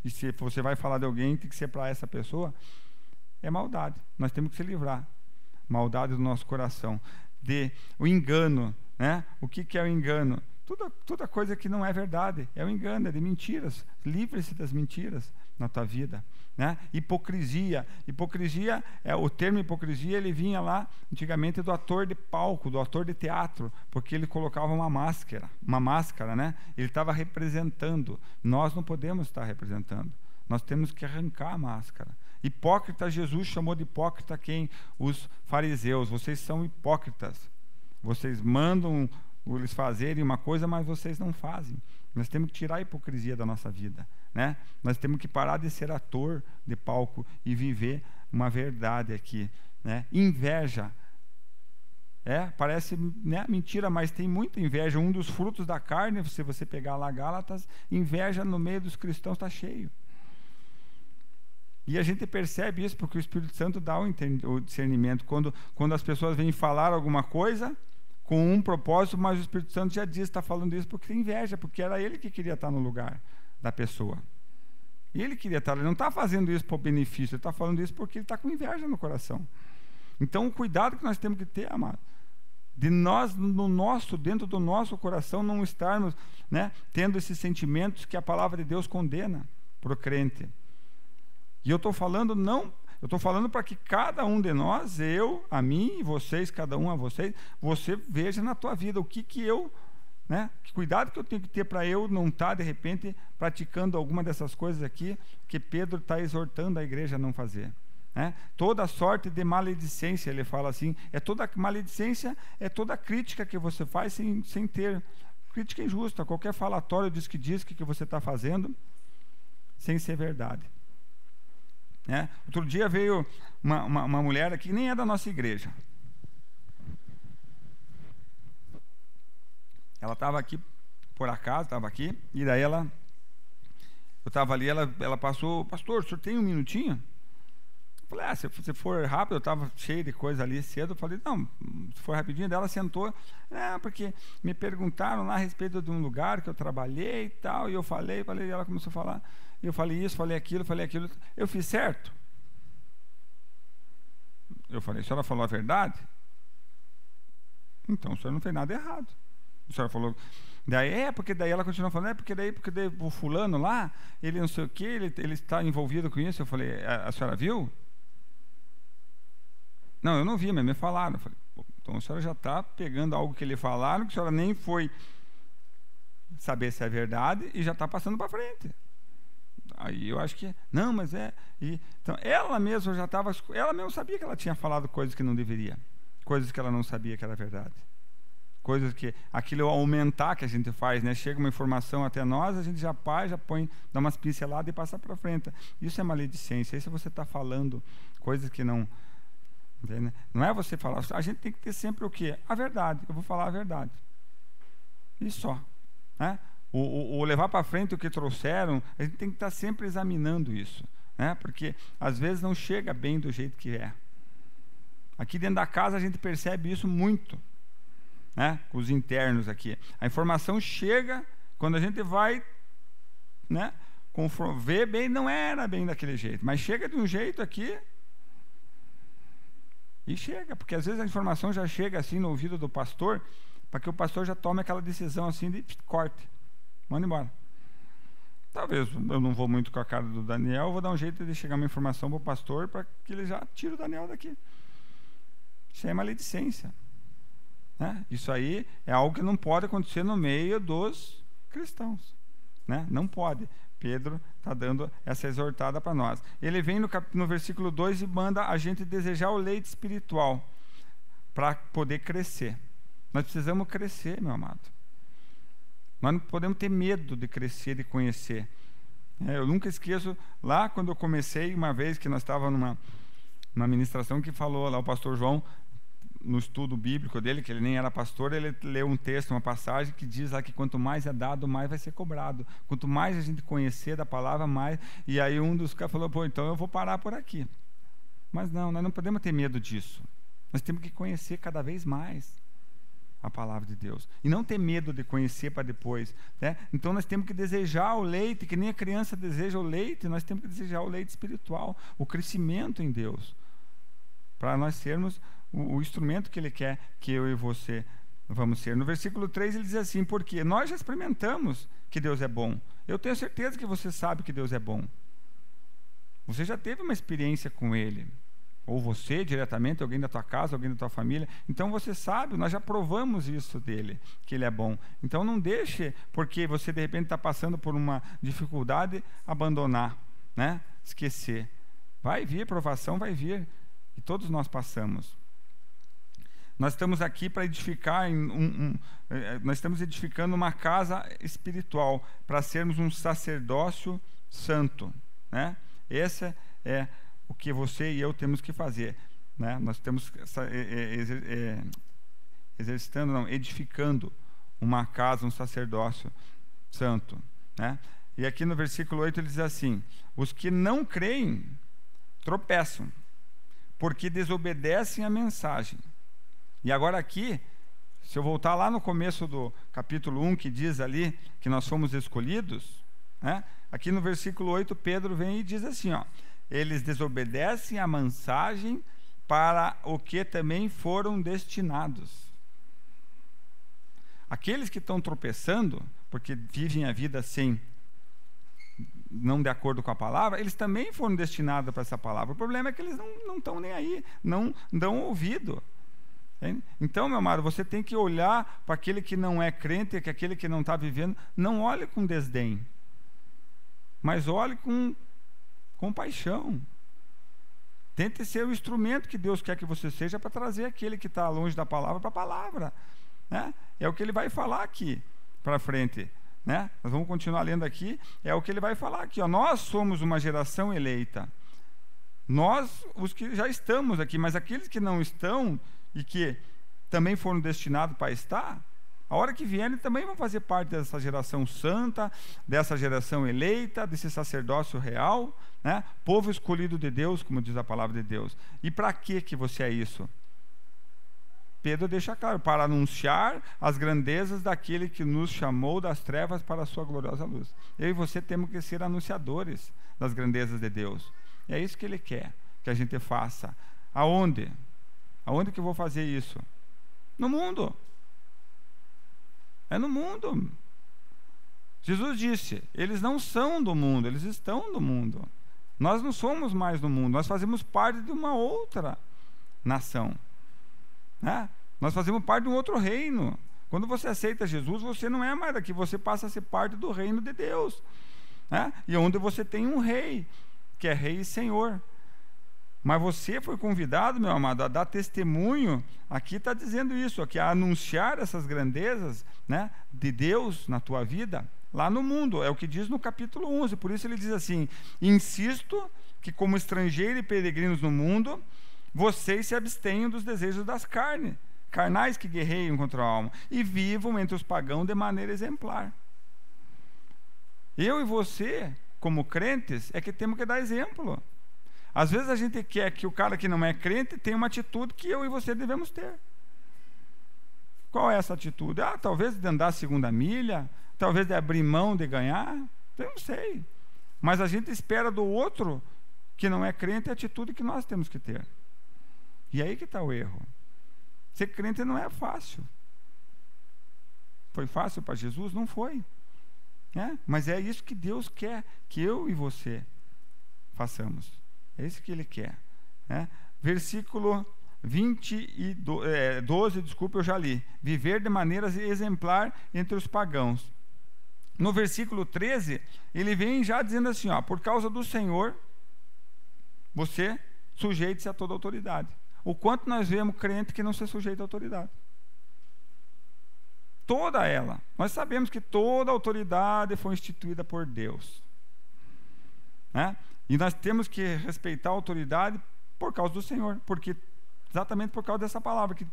Speaker 1: e se você vai falar de alguém, tem que ser para essa pessoa, é maldade. Nós temos que se livrar. Maldade do nosso coração. O engano, né? O que é o engano? Toda coisa que não é verdade é o engano, é de mentiras. Livre-se das mentiras na tua vida, né? Hipocrisia. Hipocrisia, o termo hipocrisia, ele vinha lá antigamente do ator de palco, do ator de teatro, porque ele colocava uma máscara, né? Ele estava representando. Nós não podemos estar representando. Nós temos que arrancar a máscara. Hipócrita, Jesus chamou de hipócrita quem? Os fariseus. Vocês são hipócritas. Vocês mandam eles fazerem uma coisa, mas vocês não fazem. Nós temos que tirar a hipocrisia da nossa vida, né? Nós temos que parar de ser ator de palco e viver uma verdade aqui, né? Inveja, parece, né, mentira, mas tem muita inveja. Um dos frutos da carne, se você pegar lá Gálatas, inveja no meio dos cristãos está cheio. E a gente percebe isso porque o Espírito Santo dá o discernimento. Quando as pessoas vêm falar alguma coisa com um propósito, mas o Espírito Santo já diz, está falando isso porque tem inveja, porque era ele que queria estar no lugar da pessoa. Ele queria estar, ele não está fazendo isso por benefício, ele está falando isso porque ele está com inveja no coração. Então, o cuidado que nós temos que ter, amado, de nós, dentro do nosso coração, não estarmos, né, tendo esses sentimentos que a palavra de Deus condena para o crente. E eu estou falando para que cada um de nós, eu, a mim, e vocês, cada um a vocês, você veja na tua vida o que eu, né, que cuidado que eu tenho que ter para eu não estar, de repente, praticando alguma dessas coisas aqui que Pedro está exortando a igreja a não fazer, né? Toda sorte de maledicência, ele fala assim, toda maledicência, é toda crítica que você faz sem ter crítica injusta, qualquer falatório diz que você está fazendo sem ser verdade. Outro dia veio uma mulher aqui, nem é da nossa igreja. Ela estava aqui, por acaso, estava aqui, e daí eu estava ali, ela passou: pastor, o senhor tem um minutinho? Falei, se for rápido, eu estava cheio de coisa ali cedo. Eu falei, não, se for rapidinho. Daí ela sentou, porque me perguntaram lá a respeito de um lugar que eu trabalhei e tal, e eu falei, e ela começou a falar, e eu falei isso, falei aquilo, eu fiz certo? Eu falei, a senhora falou a verdade? Então, a senhora não fez nada errado. A senhora falou... Daí, porque daí ela continua falando, porque daí o fulano lá, ele não sei o que, ele está envolvido com isso. Eu falei, a senhora viu? Não, eu não vi, mas me falaram. Eu falei, então a senhora já está pegando algo que lhe falaram, que a senhora nem foi saber se é verdade e já está passando para frente. Aí eu acho que, não, mas então ela mesma sabia que ela tinha falado coisas que não deveria, coisas que ela não sabia que era verdade. Coisas que, aquilo aumentar que a gente faz, né? Chega uma informação até nós, a gente já põe, dá umas pinceladas e passa para frente. Isso é maledicência. Isso você está falando coisas que não... Entende? Não é você falar... A gente tem que ter sempre o quê? A verdade. Eu vou falar a verdade. E só. Né? O levar para frente o que trouxeram, a gente tem que estar sempre examinando isso. Né? Porque, às vezes, não chega bem do jeito que é. Aqui dentro da casa, a gente percebe isso muito. Né, os internos aqui. A informação chega, quando a gente vai, né, ver bem, não era bem daquele jeito, mas chega de um jeito aqui, e chega, porque às vezes a informação já chega assim no ouvido do pastor, para que o pastor já tome aquela decisão assim de corte, manda embora. Talvez eu não vou muito com a cara do Daniel, vou dar um jeito de chegar uma informação para o pastor, para que ele já tire o Daniel daqui. Isso é maledicência. Né? Isso aí é algo que não pode acontecer no meio dos cristãos. Né? Não pode. Pedro está dando essa exortada para nós. Ele vem no versículo 2 e manda a gente desejar o leite espiritual para poder crescer. Nós precisamos crescer, meu amado. Nós não podemos ter medo de crescer, de conhecer. Eu nunca esqueço, lá quando eu comecei, uma vez que nós estávamos numa ministração que falou lá o pastor João, no estudo bíblico dele, que ele nem era pastor, ele leu um texto, uma passagem que diz lá que quanto mais é dado, mais vai ser cobrado. Quanto mais a gente conhecer da palavra, mais... E aí um dos caras falou, então eu vou parar por aqui. Mas não, nós não podemos ter medo disso. Nós temos que conhecer cada vez mais a palavra de Deus. E não ter medo de conhecer para depois. Né? Então nós temos que desejar o leite, que nem a criança deseja o leite, nós temos que desejar o leite espiritual, o crescimento em Deus, para nós sermos o instrumento que Ele quer que eu e você vamos ser. No versículo 3 ele diz assim, porque nós já experimentamos que Deus é bom. Eu tenho certeza que você sabe que Deus é bom. Você já teve uma experiência com Ele. Ou você, diretamente, alguém da tua casa, alguém da tua família. Então você sabe, nós já provamos isso dele, que Ele é bom. Então não deixe, porque você de repente está passando por uma dificuldade, abandonar, né? Esquecer. Vai vir, provação vai vir. E todos nós passamos. Nós estamos aqui para edificar, nós estamos edificando uma casa espiritual, para sermos um sacerdócio santo. Né? Esse é o que você e eu temos que fazer. Né? Nós temos edificando uma casa, um sacerdócio santo. Né? E aqui no versículo 8 ele diz assim, os que não creem tropeçam, porque desobedecem a mensagem. E agora aqui, se eu voltar lá no começo do capítulo 1, que diz ali que nós fomos escolhidos, né? Aqui no versículo 8, Pedro vem e diz assim, eles desobedecem a mensagem para o que também foram destinados. Aqueles que estão tropeçando, porque vivem a vida sem, não de acordo com a palavra, eles também foram destinados para essa palavra. O problema é que eles não estão nem aí, não dão ouvido. Então, meu amado, você tem que olhar para aquele que não é crente, que aquele que não está vivendo, não olhe com desdém, mas olhe com compaixão. Tente ser o instrumento que Deus quer que você seja para trazer aquele que está longe da palavra para a palavra. Né? É o que ele vai falar aqui para frente. Né? Nós vamos continuar lendo aqui, é o que ele vai falar aqui. Nós somos uma geração eleita. Nós, os que já estamos aqui, mas aqueles que não estão e que também foram destinados para estar, A hora que vierem também vão fazer parte dessa geração santa, dessa geração eleita, desse sacerdócio real, né? Povo escolhido de Deus, como diz a palavra de Deus. E para que você é isso? Pedro deixa claro, para anunciar as grandezas daquele que nos chamou das trevas para a sua gloriosa luz. Eu e você temos que ser anunciadores das grandezas de Deus. E é isso que Ele quer que a gente faça. Aonde? Aonde que eu vou fazer isso? No mundo. É no mundo. Jesus disse, eles não são do mundo, eles estão do mundo. Nós não somos mais do mundo, nós fazemos parte de uma outra nação. Né? Nós fazemos parte de um outro reino. Quando você aceita Jesus, você não é mais daqui, você passa a ser parte do reino de Deus. Né? E onde você tem um rei, que é rei e senhor. Mas você foi convidado, meu amado, a dar testemunho. Aqui está dizendo isso, aqui, a anunciar essas grandezas, né, de Deus na tua vida, lá no mundo. É o que diz no capítulo 11. Por isso ele diz assim: insisto que como estrangeiros e peregrinos no mundo, vocês se abstenham dos desejos das carnais que guerreiam contra a alma, e vivam entre os pagãos de maneira exemplar. Eu e você, como crentes, é que temos que dar exemplo. Às vezes a gente quer que o cara que não é crente tenha uma atitude que eu e você devemos ter. Qual é essa atitude? Talvez de andar a segunda milha, talvez de abrir mão de ganhar, eu não sei. Mas a gente espera do outro que não é crente a atitude que nós temos que ter. E aí que está o erro. Ser crente não é fácil. Foi fácil para Jesus? Não foi. Mas é isso que Deus quer que eu e você façamos. É isso que Ele quer. Versículo 12, desculpa, eu já li. Viver de maneira exemplar entre os pagãos. No versículo 13, ele vem já dizendo assim, por causa do Senhor, você sujeite-se a toda autoridade. O quanto nós vemos crente que não se sujeita à autoridade. Toda ela. Nós sabemos que toda autoridade foi instituída por Deus. E nós temos que respeitar a autoridade por causa do Senhor, porque exatamente por causa dessa palavra, que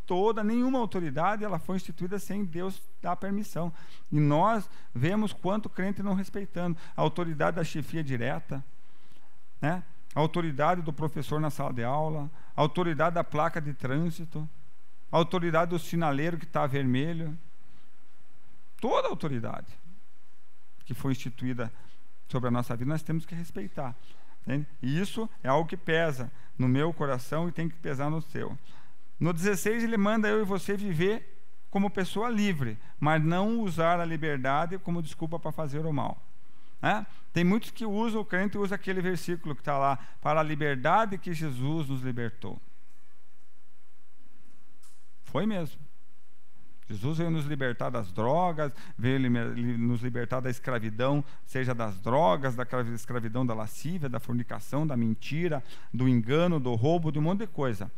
Speaker 1: nenhuma autoridade ela foi instituída sem Deus dar permissão. E nós vemos quanto crente não respeitando a autoridade da chefia direta, a autoridade do professor na sala de aula, a autoridade da placa de trânsito, a autoridade do sinaleiro que está vermelho. Toda a autoridade que foi instituída sobre a nossa vida, nós temos que respeitar. Entende? E isso é algo que pesa no meu coração e tem que pesar no seu. No 16, ele manda eu e você viver como pessoa livre, mas não usar a liberdade como desculpa para fazer o mal. Tem muitos que usam, o crente usa aquele versículo que está lá, para a liberdade que Jesus nos libertou. Foi mesmo. Jesus veio nos libertar das drogas, veio nos libertar da escravidão, seja das drogas, da escravidão da lascívia, da fornicação, da mentira, do engano, do roubo, de um monte de coisa.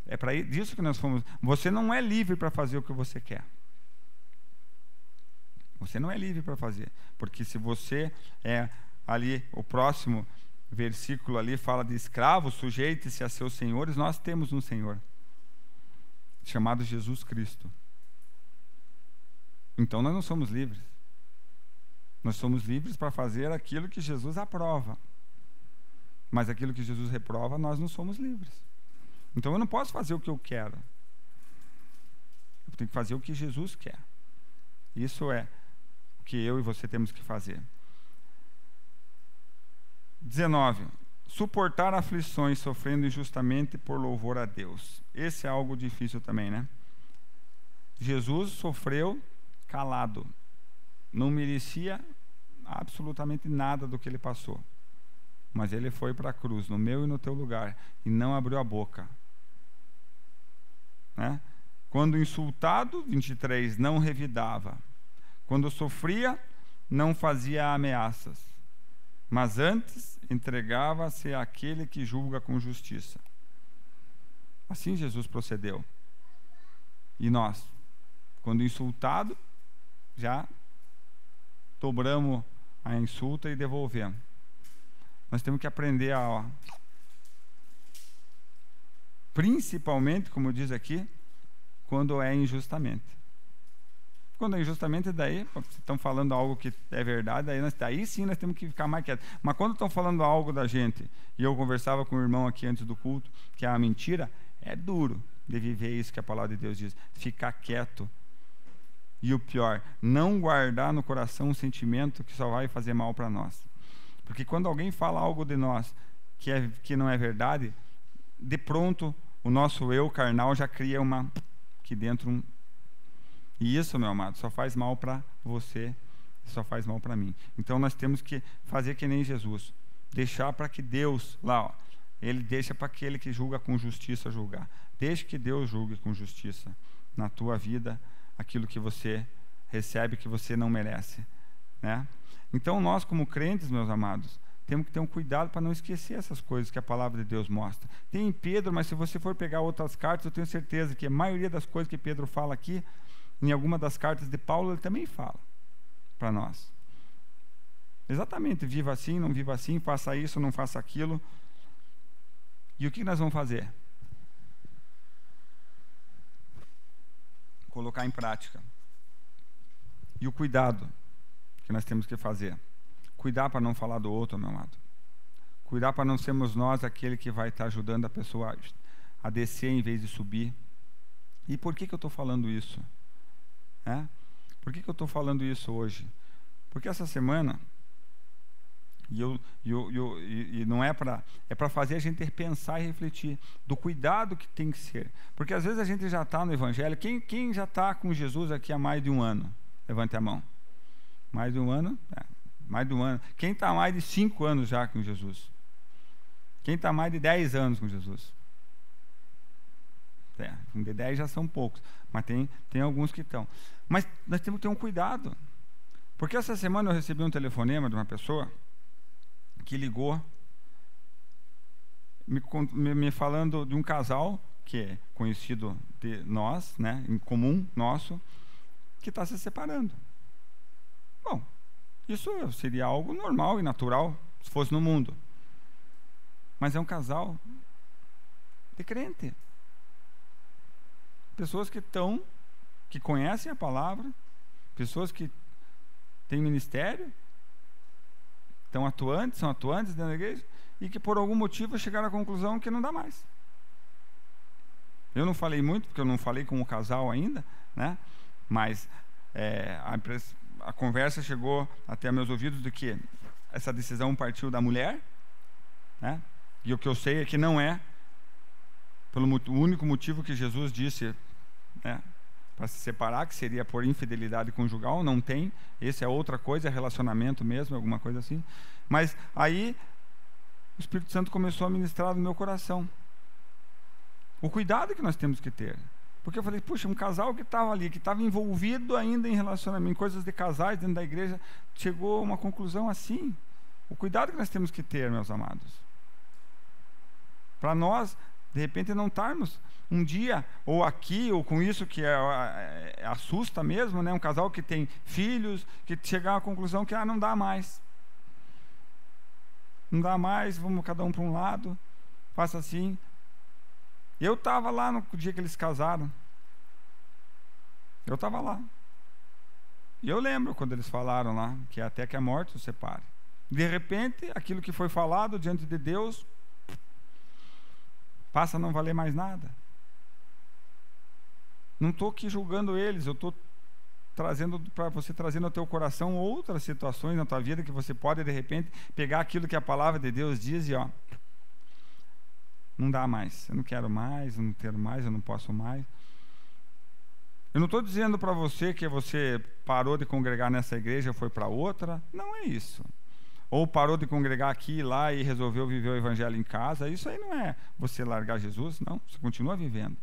Speaker 1: É para isso que nós fomos. Você não é livre para fazer o que você quer. Você não é livre para fazer. Porque se você é ali, o próximo versículo ali fala de escravos, sujeite-se a seus senhores. Nós temos um Senhor chamado Jesus Cristo. Então nós não somos livres. Nós somos livres para fazer aquilo que Jesus aprova. Mas aquilo que Jesus reprova, nós não somos livres. Então eu não posso fazer o que eu quero. Eu tenho que fazer o que Jesus quer. Isso é o que eu e você temos que fazer. 19. Suportar aflições sofrendo injustamente por louvor a Deus. Esse é algo difícil também, né? Jesus sofreu calado. Não merecia absolutamente nada do que ele passou. Mas ele foi para a cruz, no meu e no teu lugar, e não abriu a boca. Quando insultado, 23, não revidava. Quando sofria, não fazia ameaças. Mas antes entregava-se àquele que julga com justiça. Assim Jesus procedeu. E nós, quando insultado, já dobramos a insulta e devolvemos. Nós temos que aprender principalmente, como diz aqui, quando é injustamente. quando é injustamente, daí estão falando algo que é verdade, daí sim nós temos que ficar mais quietos. Mas quando estão falando algo da gente, e eu conversava com o irmão aqui antes do culto, que é a mentira, é duro de viver isso que a palavra de Deus diz, ficar quieto. E o pior, não guardar no coração um sentimento que só vai fazer mal para nós. Porque quando alguém fala algo de nós que não é verdade, de pronto o nosso eu carnal já cria aqui dentro e isso, meu amado, só faz mal para você, só faz mal para mim. Então nós temos que fazer que nem Jesus, deixar para que Deus, lá, ó, ele deixa para aquele que julga com justiça julgar. Deixe que Deus julgue com justiça na tua vida aquilo que você recebe que você não merece, né? Então nós, como crentes, meus amados, temos que ter um cuidado para não esquecer essas coisas que a palavra de Deus mostra. Tem em Pedro, mas se você for pegar outras cartas, eu tenho certeza que a maioria das coisas que Pedro fala aqui, em alguma das cartas de Paulo, ele também fala para nós. Exatamente, viva assim, não viva assim, faça isso, não faça aquilo. E o que nós vamos fazer? Colocar em prática. E o cuidado que nós temos que fazer. Cuidar para não falar do outro, meu amado. Cuidar para não sermos nós aquele que vai estar ajudando a pessoa a descer em vez de subir. E por que eu estou falando isso? Por que eu estou falando isso hoje? Porque essa semana, e não é para fazer a gente pensar e refletir do cuidado que tem que ser. Porque às vezes a gente já está no Evangelho. Quem já está com Jesus aqui há mais de um ano? Levante a mão. Mais de um ano? Mais de um ano. Quem está há mais de 5 anos já com Jesus? Quem está há mais de 10 anos com Jesus? De 10 já são poucos, mas tem alguns que estão. Mas nós temos que ter um cuidado. Porque essa semana eu recebi um telefonema de uma pessoa que ligou me falando de um casal que é conhecido de nós, né, em comum nosso, que está se separando. Bom, isso seria algo normal e natural se fosse no mundo. Mas é um casal de crente. Pessoas que conhecem a palavra, pessoas que têm ministério, são atuantes dentro da igreja, e que por algum motivo chegaram à conclusão que não dá mais. Eu não falei muito, porque eu não falei com o casal ainda, né? Mas a conversa chegou até meus ouvidos de que essa decisão partiu da mulher, né? E o que eu sei é que não é pelo único motivo que Jesus disse, né, para se separar, que seria por infidelidade conjugal. Não tem, esse é outra coisa, é relacionamento mesmo, alguma coisa assim. Mas aí o Espírito Santo começou a ministrar no meu coração o cuidado que nós temos que ter. Porque eu falei, puxa, um casal que estava ali, que estava envolvido ainda em relacionamento, em coisas de casais dentro da igreja, chegou a uma conclusão assim. O cuidado que nós temos que ter, meus amados, para nós de repente não estarmos um dia, ou aqui, ou com isso que assusta mesmo, né? Um casal que tem filhos, que chegar à conclusão que não dá mais. Não dá mais, vamos cada um para um lado, faça assim. Eu estava lá no dia que eles casaram. Eu estava lá. E eu lembro quando eles falaram lá, que até que a morte os separe. De repente, aquilo que foi falado diante de Deus passa a não valer mais nada. Não estou aqui julgando eles, eu estou trazendo para você, trazendo ao teu coração outras situações na tua vida que você pode, de repente, pegar aquilo que a palavra de Deus diz e não dá mais, eu não quero mais, eu não quero mais, eu não posso mais. Eu não estou dizendo para você que você parou de congregar nessa igreja e foi para outra, não é isso. Ou parou de congregar aqui e lá e resolveu viver o evangelho em casa. Isso aí não é você largar Jesus, não. Você continua vivendo.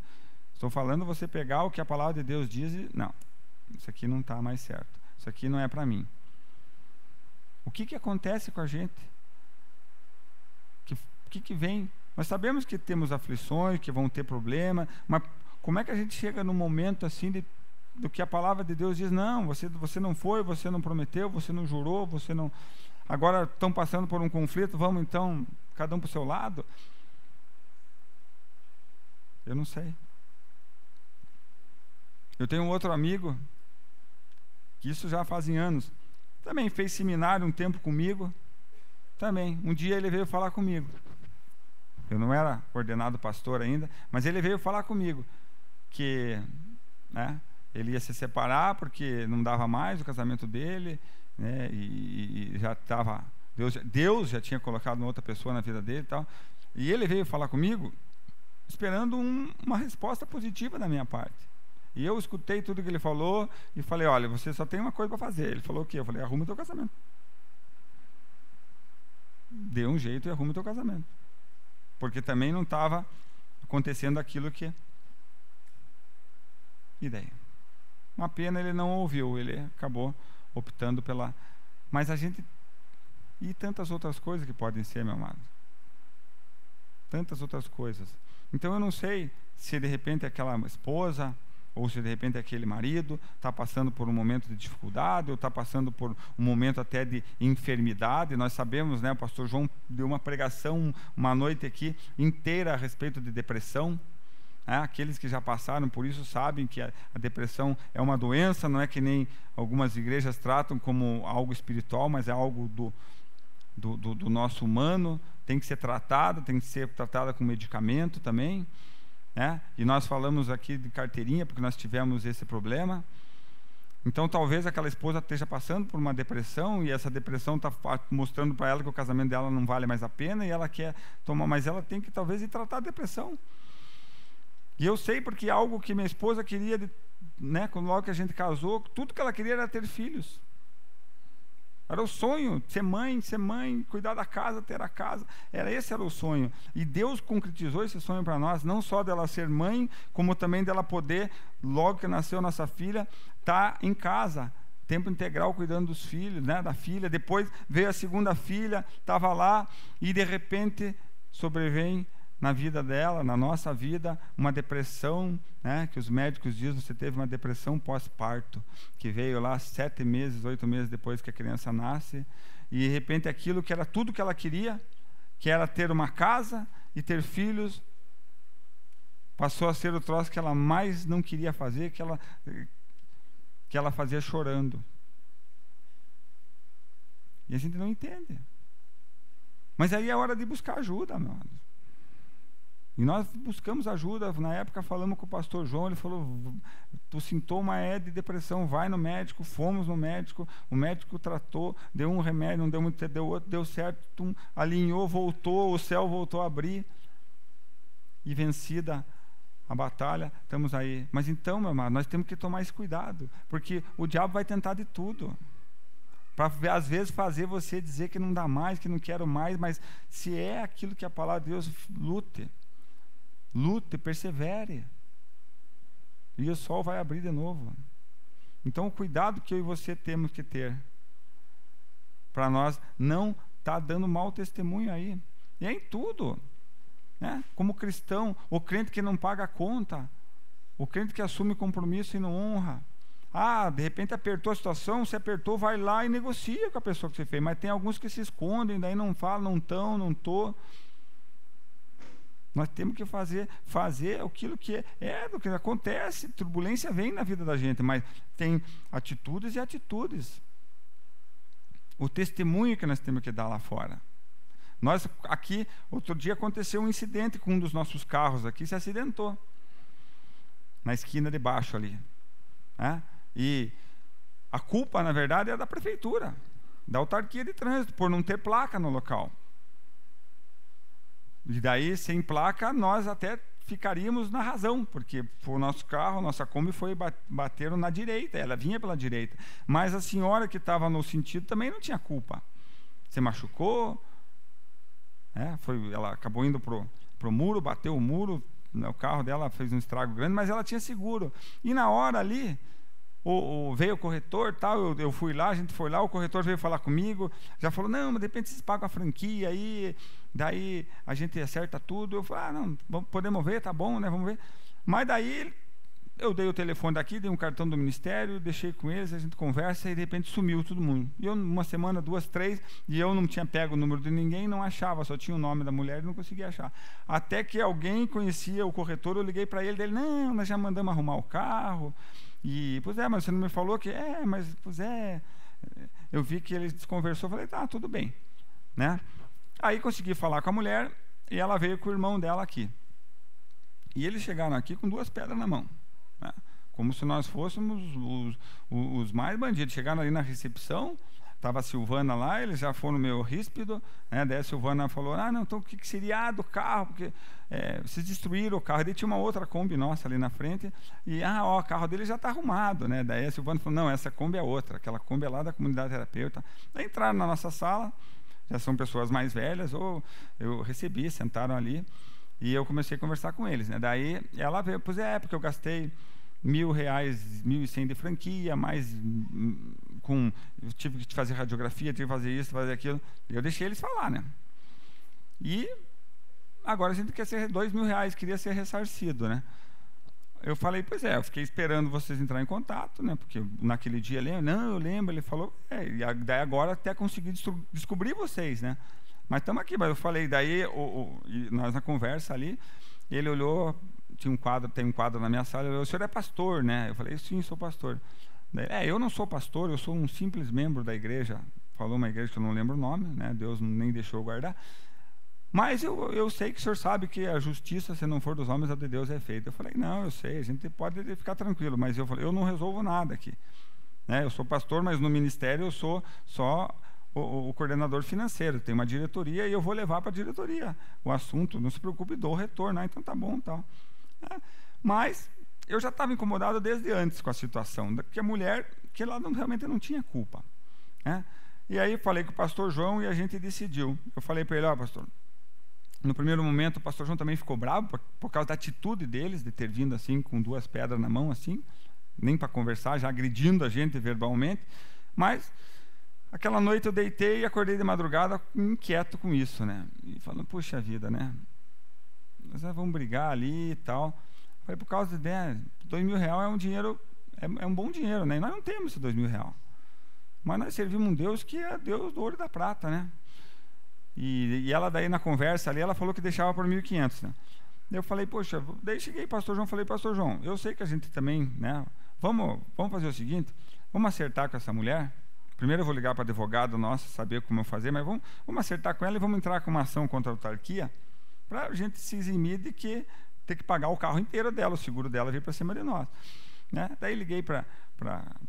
Speaker 1: Estou falando você pegar o que a palavra de Deus diz e... Não, isso aqui não está mais certo. Isso aqui não é para mim. O que acontece com a gente? O que vem? Nós sabemos que temos aflições, que vão ter problema, mas como é que a gente chega num momento assim do que a palavra de Deus diz? Não, você não foi, você não prometeu, você não jurou, você não... Agora estão passando por um conflito, vamos então, cada um para o seu lado? Eu não sei. Eu tenho um outro amigo que isso já fazem anos, também fez seminário um tempo comigo, também. Um dia ele veio falar comigo. Eu não era ordenado pastor ainda, mas ele veio falar comigo que, né, ele ia se separar porque não dava mais o casamento dele, né, e já estava, Deus já tinha colocado uma outra pessoa na vida dele e tal. E ele veio falar comigo esperando uma resposta positiva da minha parte. E eu escutei tudo que ele falou e falei: olha, você só tem uma coisa para fazer. Ele falou o quê? Eu falei: arruma o teu casamento. Dê um jeito e arruma o teu casamento. Porque também não estava acontecendo aquilo que... E daí? Uma pena, ele não ouviu, ele acabou optando pela... Mas a gente... E tantas outras coisas que podem ser, meu amado. Tantas outras coisas. Então eu não sei se de repente aquela esposa, ou se de repente aquele marido está passando por um momento de dificuldade, ou está passando por um momento até de enfermidade. Nós sabemos, né, o pastor João deu uma pregação uma noite aqui inteira a respeito de depressão. Aqueles que já passaram por isso sabem que a depressão é uma doença, não é que nem algumas igrejas tratam como algo espiritual, mas é algo do nosso humano, tem que ser tratada com medicamento também, né? E nós falamos aqui de carteirinha porque nós tivemos esse problema. Então talvez aquela esposa esteja passando por uma depressão e essa depressão está mostrando para ela que o casamento dela não vale mais a pena e ela quer tomar, mas ela tem que talvez ir tratar a depressão. E eu sei porque é algo que minha esposa queria, né, logo que a gente casou, tudo que ela queria era ter filhos. Era o sonho, ser mãe, cuidar da casa, ter a casa. Esse era o sonho. E Deus concretizou esse sonho para nós, não só dela ser mãe, como também dela poder, logo que nasceu nossa filha, estar em casa, tempo integral cuidando dos filhos, né, da filha. Depois veio a segunda filha, estava lá, e de repente sobrevém na vida dela, na nossa vida, uma depressão, né, que os médicos dizem: você teve uma depressão pós-parto, que veio lá 7 meses, 8 meses depois que a criança nasce, e de repente aquilo que era tudo que ela queria, que era ter uma casa e ter filhos, passou a ser o troço que ela mais não queria fazer, que ela fazia chorando. E a gente não entende. Mas aí é hora de buscar ajuda, meu amado. E nós buscamos ajuda. Na época falamos com o pastor João, ele falou: o sintoma é de depressão, vai no médico. Fomos no médico, o médico tratou, deu um remédio, não deu muito, deu outro, deu certo, alinhou, voltou, o céu voltou a abrir, e vencida a batalha, estamos aí. Mas então, meu amado, nós temos que tomar esse cuidado, porque o diabo vai tentar de tudo, para às vezes fazer você dizer que não dá mais, que não quero mais. Mas se é aquilo que a palavra de Deus, lute, persevere, e o sol vai abrir de novo. Então o cuidado que eu e você temos que ter, para nós não estar dando mau testemunho aí, e é em tudo, né? Como cristão, o crente que não paga a conta, o crente que assume compromisso e não honra. De repente apertou a situação, se apertou, vai lá e negocia com a pessoa que você fez. Mas tem alguns que se escondem, daí não falam, não estou. Nós temos que fazer aquilo que do que acontece. Turbulência vem na vida da gente, mas tem atitudes e atitudes. O testemunho que nós temos que dar lá fora. Nós aqui, outro dia aconteceu um incidente com um dos nossos carros aqui, se acidentou na esquina de baixo ali, né? E a culpa, na verdade, é da prefeitura, da autarquia de trânsito, por não ter placa no local. E daí, sem placa, nós até ficaríamos na razão, porque o nosso carro, nossa Kombi bateram na direita, ela vinha pela direita. Mas a senhora que estava no sentido também não tinha culpa. Se machucou, né? Ela acabou indo pro muro, bateu o muro, né? O carro dela fez um estrago grande, mas ela tinha seguro. E na hora ali, veio o corretor, tal, eu fui lá, a gente foi lá, o corretor veio falar comigo, já falou: não, mas de repente vocês pagam a franquia aí, daí a gente acerta tudo. Eu falei: não, podemos ver, tá bom, né, vamos ver. Mas daí eu dei o telefone daqui, dei um cartão do ministério, deixei com eles, a gente conversa e de repente sumiu todo mundo. E eu, uma semana, 2, 3, e eu não tinha pego o número de ninguém, não achava, só tinha o nome da mulher e não conseguia achar. Até que alguém conhecia o corretor, eu liguei para ele, dele, não, nós já mandamos arrumar o carro. E, pois é, mas você não me falou que... Eu vi que ele desconversou, falei, tá, tudo bem. Né? Aí consegui falar com a mulher e ela veio com o irmão dela aqui. E eles chegaram aqui com 2 pedras na mão. Né? Como se nós fôssemos os mais bandidos. Chegaram ali na recepção, estava a Silvana lá, eles já foram meio ríspido, né? Daí a Silvana falou, não, então o que seria do carro? Porque vocês destruíram o carro. Daí tinha uma outra Kombi nossa ali na frente, e o carro dele já está arrumado, né? Daí a Silvana falou, não, essa Kombi é outra, aquela Kombi é lá da comunidade terapeuta. Daí entraram na nossa sala, já são pessoas mais velhas, ou eu recebi, sentaram ali, e eu comecei a conversar com eles, né? Daí ela veio, porque eu gastei R$1.000, 1.100 de franquia, mais eu tive que fazer radiografia, tive que fazer isso, fazer aquilo. E eu deixei eles falar, né? E agora a gente quer ser R$2.000, queria ser ressarcido, né? Eu falei, pois é, eu fiquei esperando vocês entrarem em contato, né? Porque naquele dia, eu lembro, ele falou, e daí agora até consegui descobrir vocês, né? Mas estamos aqui, mas eu falei, daí nós na conversa ali, ele olhou, tem um quadro na minha sala, ele olhou, o senhor é pastor, né? Eu falei, sim, sou pastor. Daí, eu não sou pastor, eu sou um simples membro da igreja, falou uma igreja que eu não lembro o nome, né? Deus nem deixou eu guardar, mas eu sei que o senhor sabe que a justiça, se não for dos homens, a de Deus é feita. Eu falei, não, eu sei, a gente pode ficar tranquilo, mas eu falei, eu não resolvo nada aqui, né? Eu sou pastor, mas no ministério eu sou só o coordenador financeiro, tem uma diretoria e eu vou levar para a diretoria o assunto, não se preocupe, dou o retorno, então tá bom, tal. Mas eu já estava incomodado desde antes com a situação, que a mulher, que ela realmente não tinha culpa, né? E aí falei com o pastor João e a gente decidiu. Eu falei para ele, pastor, no primeiro momento o pastor João também ficou bravo por causa da atitude deles, de ter vindo assim com 2 pedras na mão, assim, nem para conversar, já agredindo a gente verbalmente, mas aquela noite eu deitei e acordei de madrugada inquieto com isso, né? E falando, puxa vida, né? Nós vamos brigar ali e tal. Falei, por causa de R$2.000 é um dinheiro, é um bom dinheiro, né? E nós não temos esse R$2.000. Mas nós servimos um Deus que é Deus do ouro e da prata, né? E ela daí na conversa ali, ela falou que deixava por 1.500, né? Eu falei, poxa, daí cheguei pastor João, falei, pastor João, eu sei que a gente também, né? Vamos fazer o seguinte, vamos acertar com essa mulher. Primeiro eu vou ligar para a advogada nossa, saber como fazer, mas vamos acertar com ela e vamos entrar com uma ação contra a autarquia para a gente se eximir de que ter que pagar o carro inteiro dela, o seguro dela vir para cima de nós, né? Daí liguei para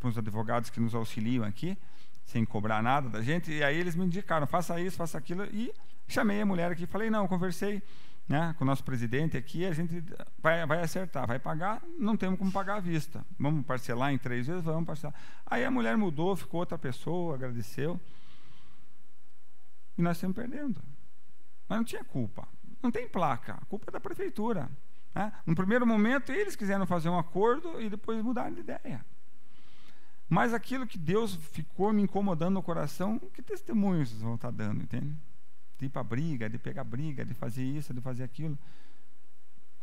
Speaker 1: os advogados que nos auxiliam aqui, sem cobrar nada da gente, e aí eles me indicaram, faça isso, faça aquilo, e chamei a mulher aqui, falei, não, conversei, né, com o nosso presidente aqui, a gente vai acertar, vai pagar, não temos como pagar à vista, vamos parcelar em 3 vezes, vamos parcelar. Aí a mulher mudou, ficou outra pessoa, agradeceu, e nós estamos perdendo. Mas não tinha culpa, não tem placa, a culpa é da prefeitura, né? No primeiro momento eles quiseram fazer um acordo e depois mudaram de ideia. Mas aquilo que Deus ficou me incomodando no coração, que testemunhos vocês vão estar dando, entende? De ir para briga, de pegar briga, de fazer isso, de fazer aquilo.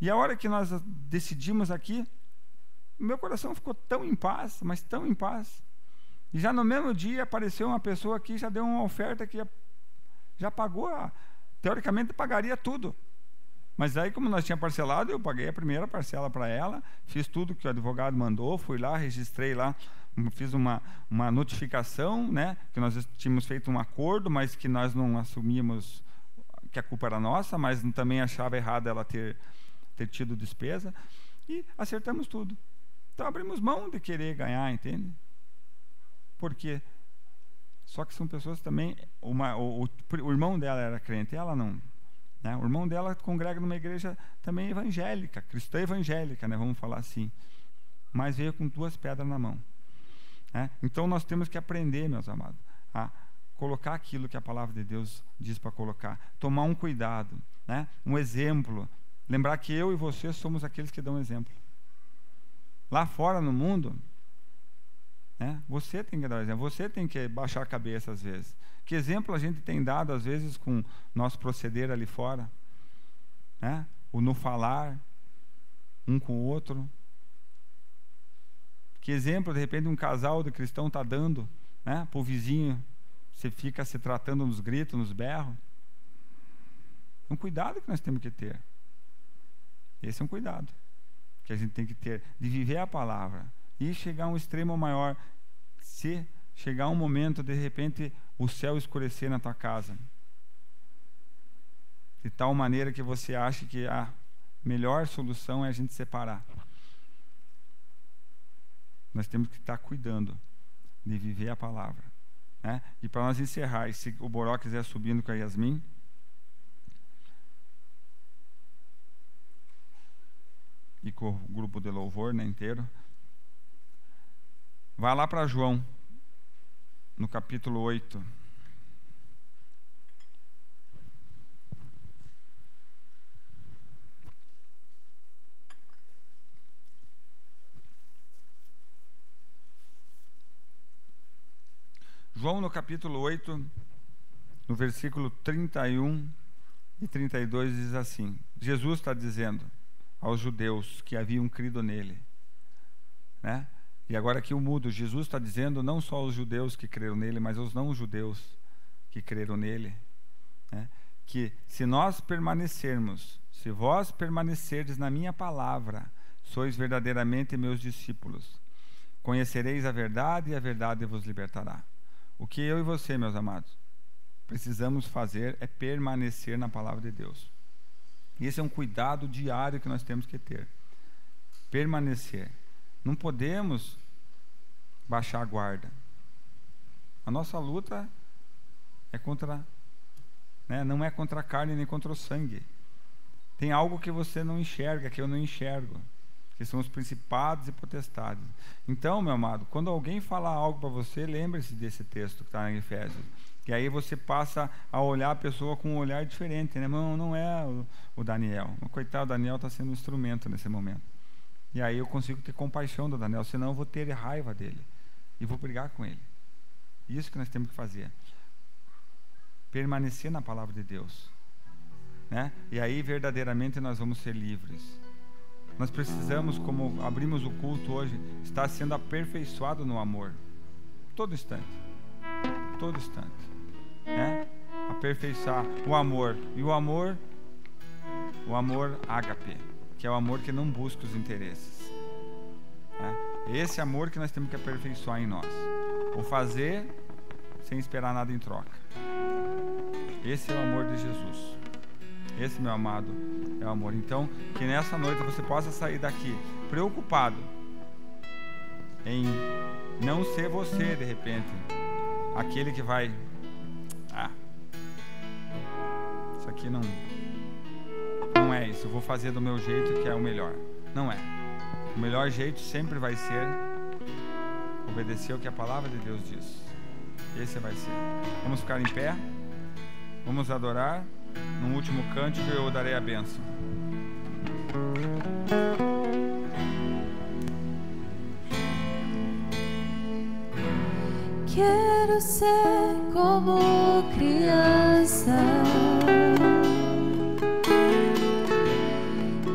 Speaker 1: E a hora que nós decidimos aqui, meu coração ficou tão em paz, mas tão em paz. E já no mesmo dia apareceu uma pessoa aqui, já deu uma oferta que já pagou, teoricamente pagaria tudo. Mas aí, como nós tínhamos parcelado, eu paguei a primeira parcela para ela, fiz tudo que o advogado mandou, fui lá, registrei lá, fiz uma notificação, né, que nós tínhamos feito um acordo, mas que nós não assumíamos que a culpa era nossa, mas também achava errado ela ter tido despesa, e acertamos tudo. Então abrimos mão de querer ganhar, entende? Por quê? Só que são pessoas também, o irmão dela era crente, ela não. Né? O irmão dela congrega numa igreja também evangélica, cristã evangélica, né? Vamos falar assim, mas veio com 2 pedras na mão. Então nós temos que aprender, meus amados, a colocar aquilo que a palavra de Deus diz para colocar, tomar um cuidado, né? Um exemplo, lembrar que eu e você somos aqueles que dão exemplo. Lá fora no mundo, né? Você tem que dar exemplo, você tem que baixar a cabeça às vezes. Que exemplo a gente tem dado às vezes com nosso proceder ali fora, né? O no falar um com o outro, Que exemplo, de repente, um casal de cristão está dando, né, para o vizinho, você fica se tratando nos gritos, nos berros. Um cuidado que nós temos que ter. Esse é um cuidado que a gente tem que ter, de viver a palavra. E chegar a um extremo maior, se chegar um momento, de repente, o céu escurecer na tua casa. De tal maneira que você acha que a melhor solução é a gente separar. Nós temos que estar cuidando de viver a palavra, né? E para nós encerrar, e se o Boró quiser subindo com a Yasmin, e com o grupo de louvor, né, inteiro, vai lá para João, no capítulo 8. João, no capítulo 8, no versículo 31 e 32, diz assim: Jesus está dizendo aos judeus que haviam crido nele, né? E agora aqui o mudo, Jesus está dizendo não só aos judeus que creram nele, mas aos não-judeus que creram nele, né? Que se nós permanecermos, se vós permanecerdes na minha palavra, sois verdadeiramente meus discípulos. Conhecereis a verdade e a verdade vos libertará. O que eu e você, meus amados, precisamos fazer é permanecer na palavra de Deus. Esse é um cuidado diário que nós temos que ter. Permanecer. Não podemos baixar a guarda. A nossa luta é contra, né, não é contra a carne nem contra o sangue. Tem algo que você não enxerga, que eu não enxergo, que são os principados e potestades. Então, meu amado, quando alguém falar algo para você, lembre-se desse texto que está em Efésios. E aí você passa a olhar a pessoa com um olhar diferente, né? Não é o Daniel. O coitado do Daniel está sendo um instrumento nesse momento. E aí eu consigo ter compaixão do Daniel, senão eu vou ter raiva dele e vou brigar com ele. Isso que nós temos que fazer. Permanecer na palavra de Deus, né? E aí verdadeiramente nós vamos ser livres. Nós precisamos, como abrimos o culto hoje, estar sendo aperfeiçoado no amor. Todo instante. Todo instante. Né? Aperfeiçoar o amor. E o amor ágape, que é o amor que não busca os interesses. Né? Esse amor que nós temos que aperfeiçoar em nós. O fazer sem esperar nada em troca. Esse é o amor de Jesus. Esse, meu amado, é o amor. Então, que nessa noite você possa sair daqui preocupado em não ser você, de repente, aquele que vai... isso aqui não é isso. Eu vou fazer do meu jeito, que é o melhor. Não é. O melhor jeito sempre vai ser obedecer o que a palavra de Deus diz. Esse vai ser. Vamos ficar em pé. Vamos adorar. No último cântico eu darei a bênção.
Speaker 2: Quero ser como criança,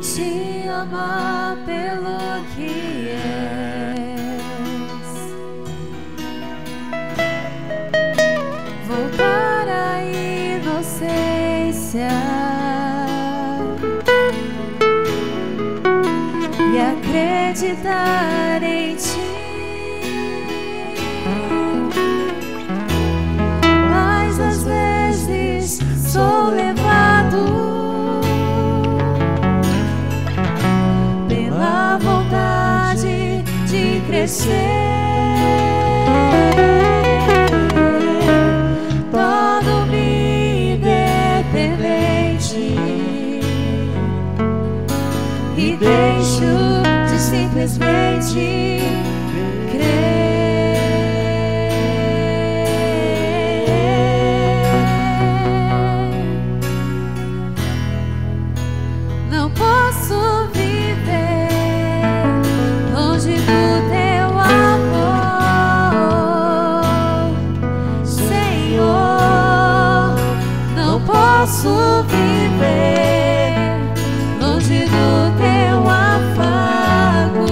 Speaker 2: te amar pelo que és, voltar à inocência e acreditar em ti. Mas às vezes sou levado pela vontade de crescer. Torno-me independente e deixo de simplesmente crer. Não posso viver longe do teu amor, Senhor. Não posso viver longe do teu afago,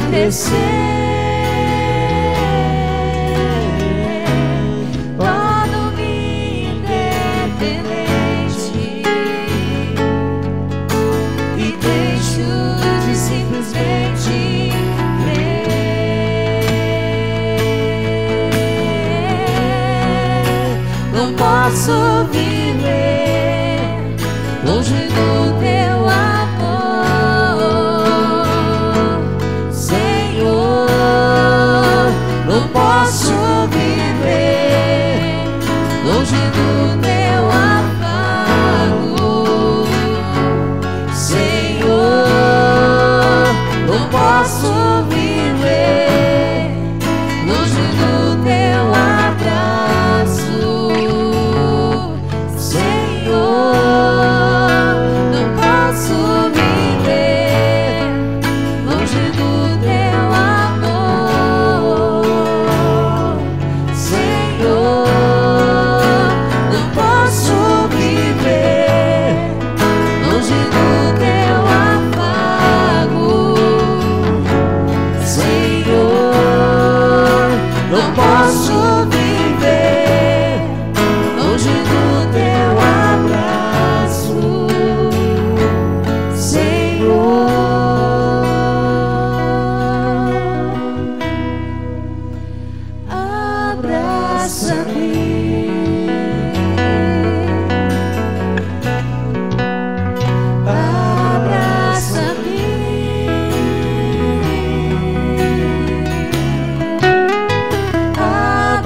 Speaker 2: crescer. Torno-me independente e deixo de simplesmente crer. Não posso viver longe do teu amor, Senhor. Não posso viver longe do teu afago, Senhor. Não posso viver longe do teu abraço, Senhor. Não posso viver longe do teu amor, Senhor. Não posso viver longe do teu afago, Senhor. Não posso viver longe do teu abraço, Senhor. Abraça-me, abraça-me,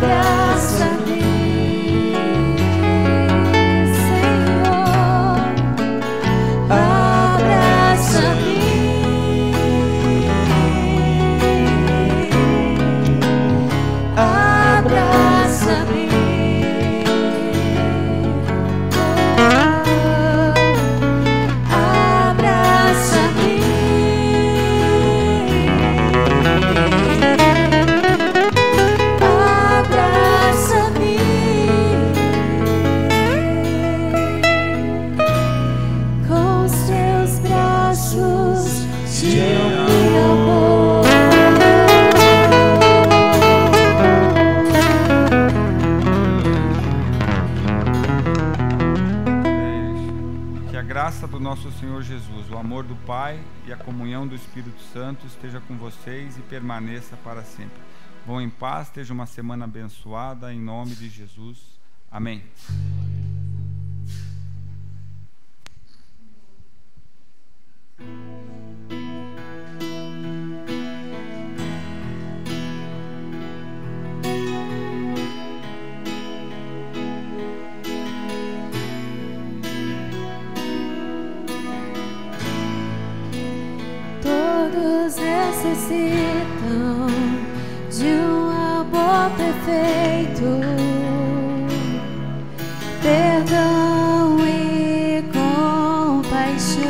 Speaker 2: abraça-me, Senhor. Abraça-me, abraça-me, abraça-me, com os teus braços de amor.
Speaker 1: Que a graça do nosso Senhor Jesus, o amor do Pai e a comunhão do Espírito Santo esteja com vocês e permaneça para sempre. Vão em paz, esteja uma semana abençoada, em nome de Jesus. Amém.
Speaker 2: Todos necessitam de um amor perfeito, perdão e compaixão.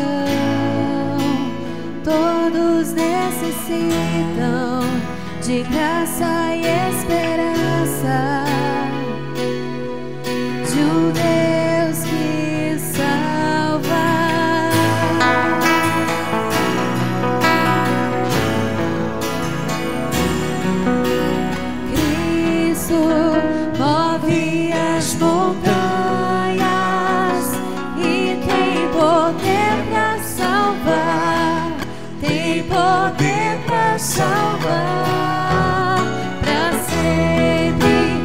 Speaker 2: Todos necessitam de graça e esperança, de um Deus que salva. Move as montanhas e tem poder pra salvar, tem poder pra salvar, pra sempre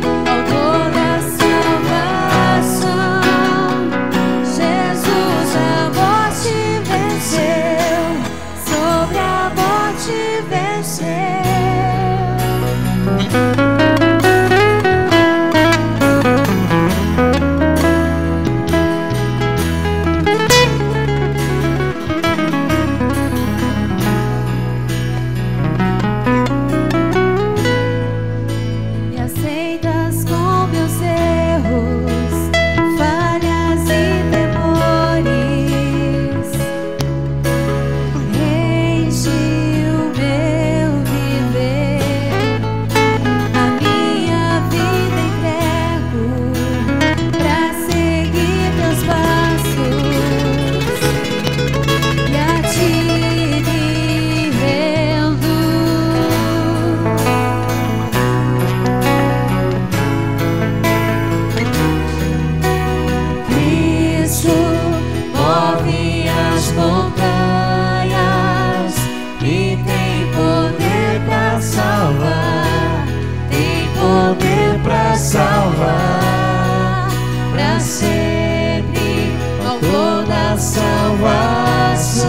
Speaker 3: salvação.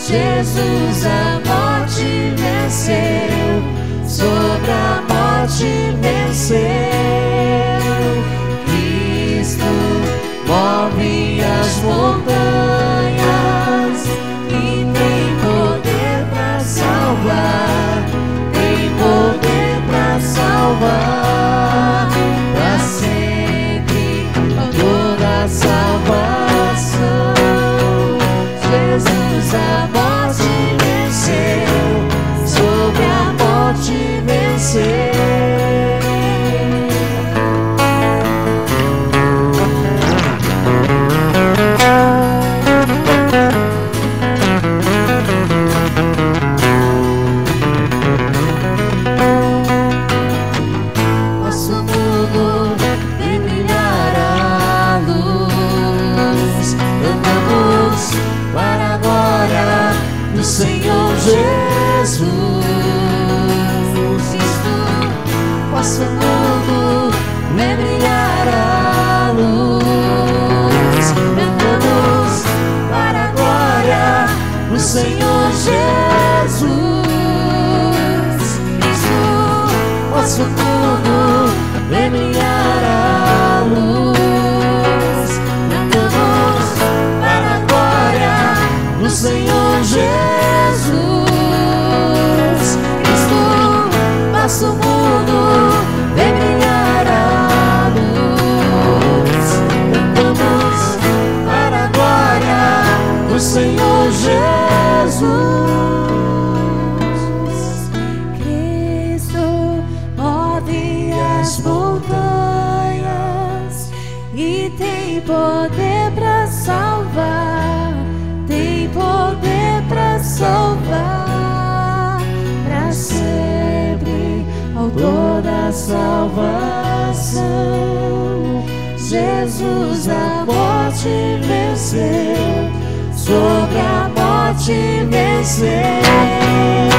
Speaker 3: Jesus a morte venceu, sobre a morte venceu. Cristo move as montanhas e tem poder para salvar, tem poder para salvar, para sempre, toda a salvação. Jesus a morte venceu, sobre a morte venceu. Nosso mundo vem brilhar a luz. Cantamos para a glória do Senhor Jesus. Nosso mundo vem brilhar a luz. Cantamos para a glória do Senhor Jesus. Nosso mundo vem brilhar a luz. Cantamos para a glória do Senhor Jesus. Nosso mundo vem brilhar a luz. Cantamos para a glória do Senhor Jesus. Cristo move as montanhas e tem poder para salvar, tem poder para salvar, para sempre, toda a salvação. Jesus a morte venceu, sobre a morte venceu.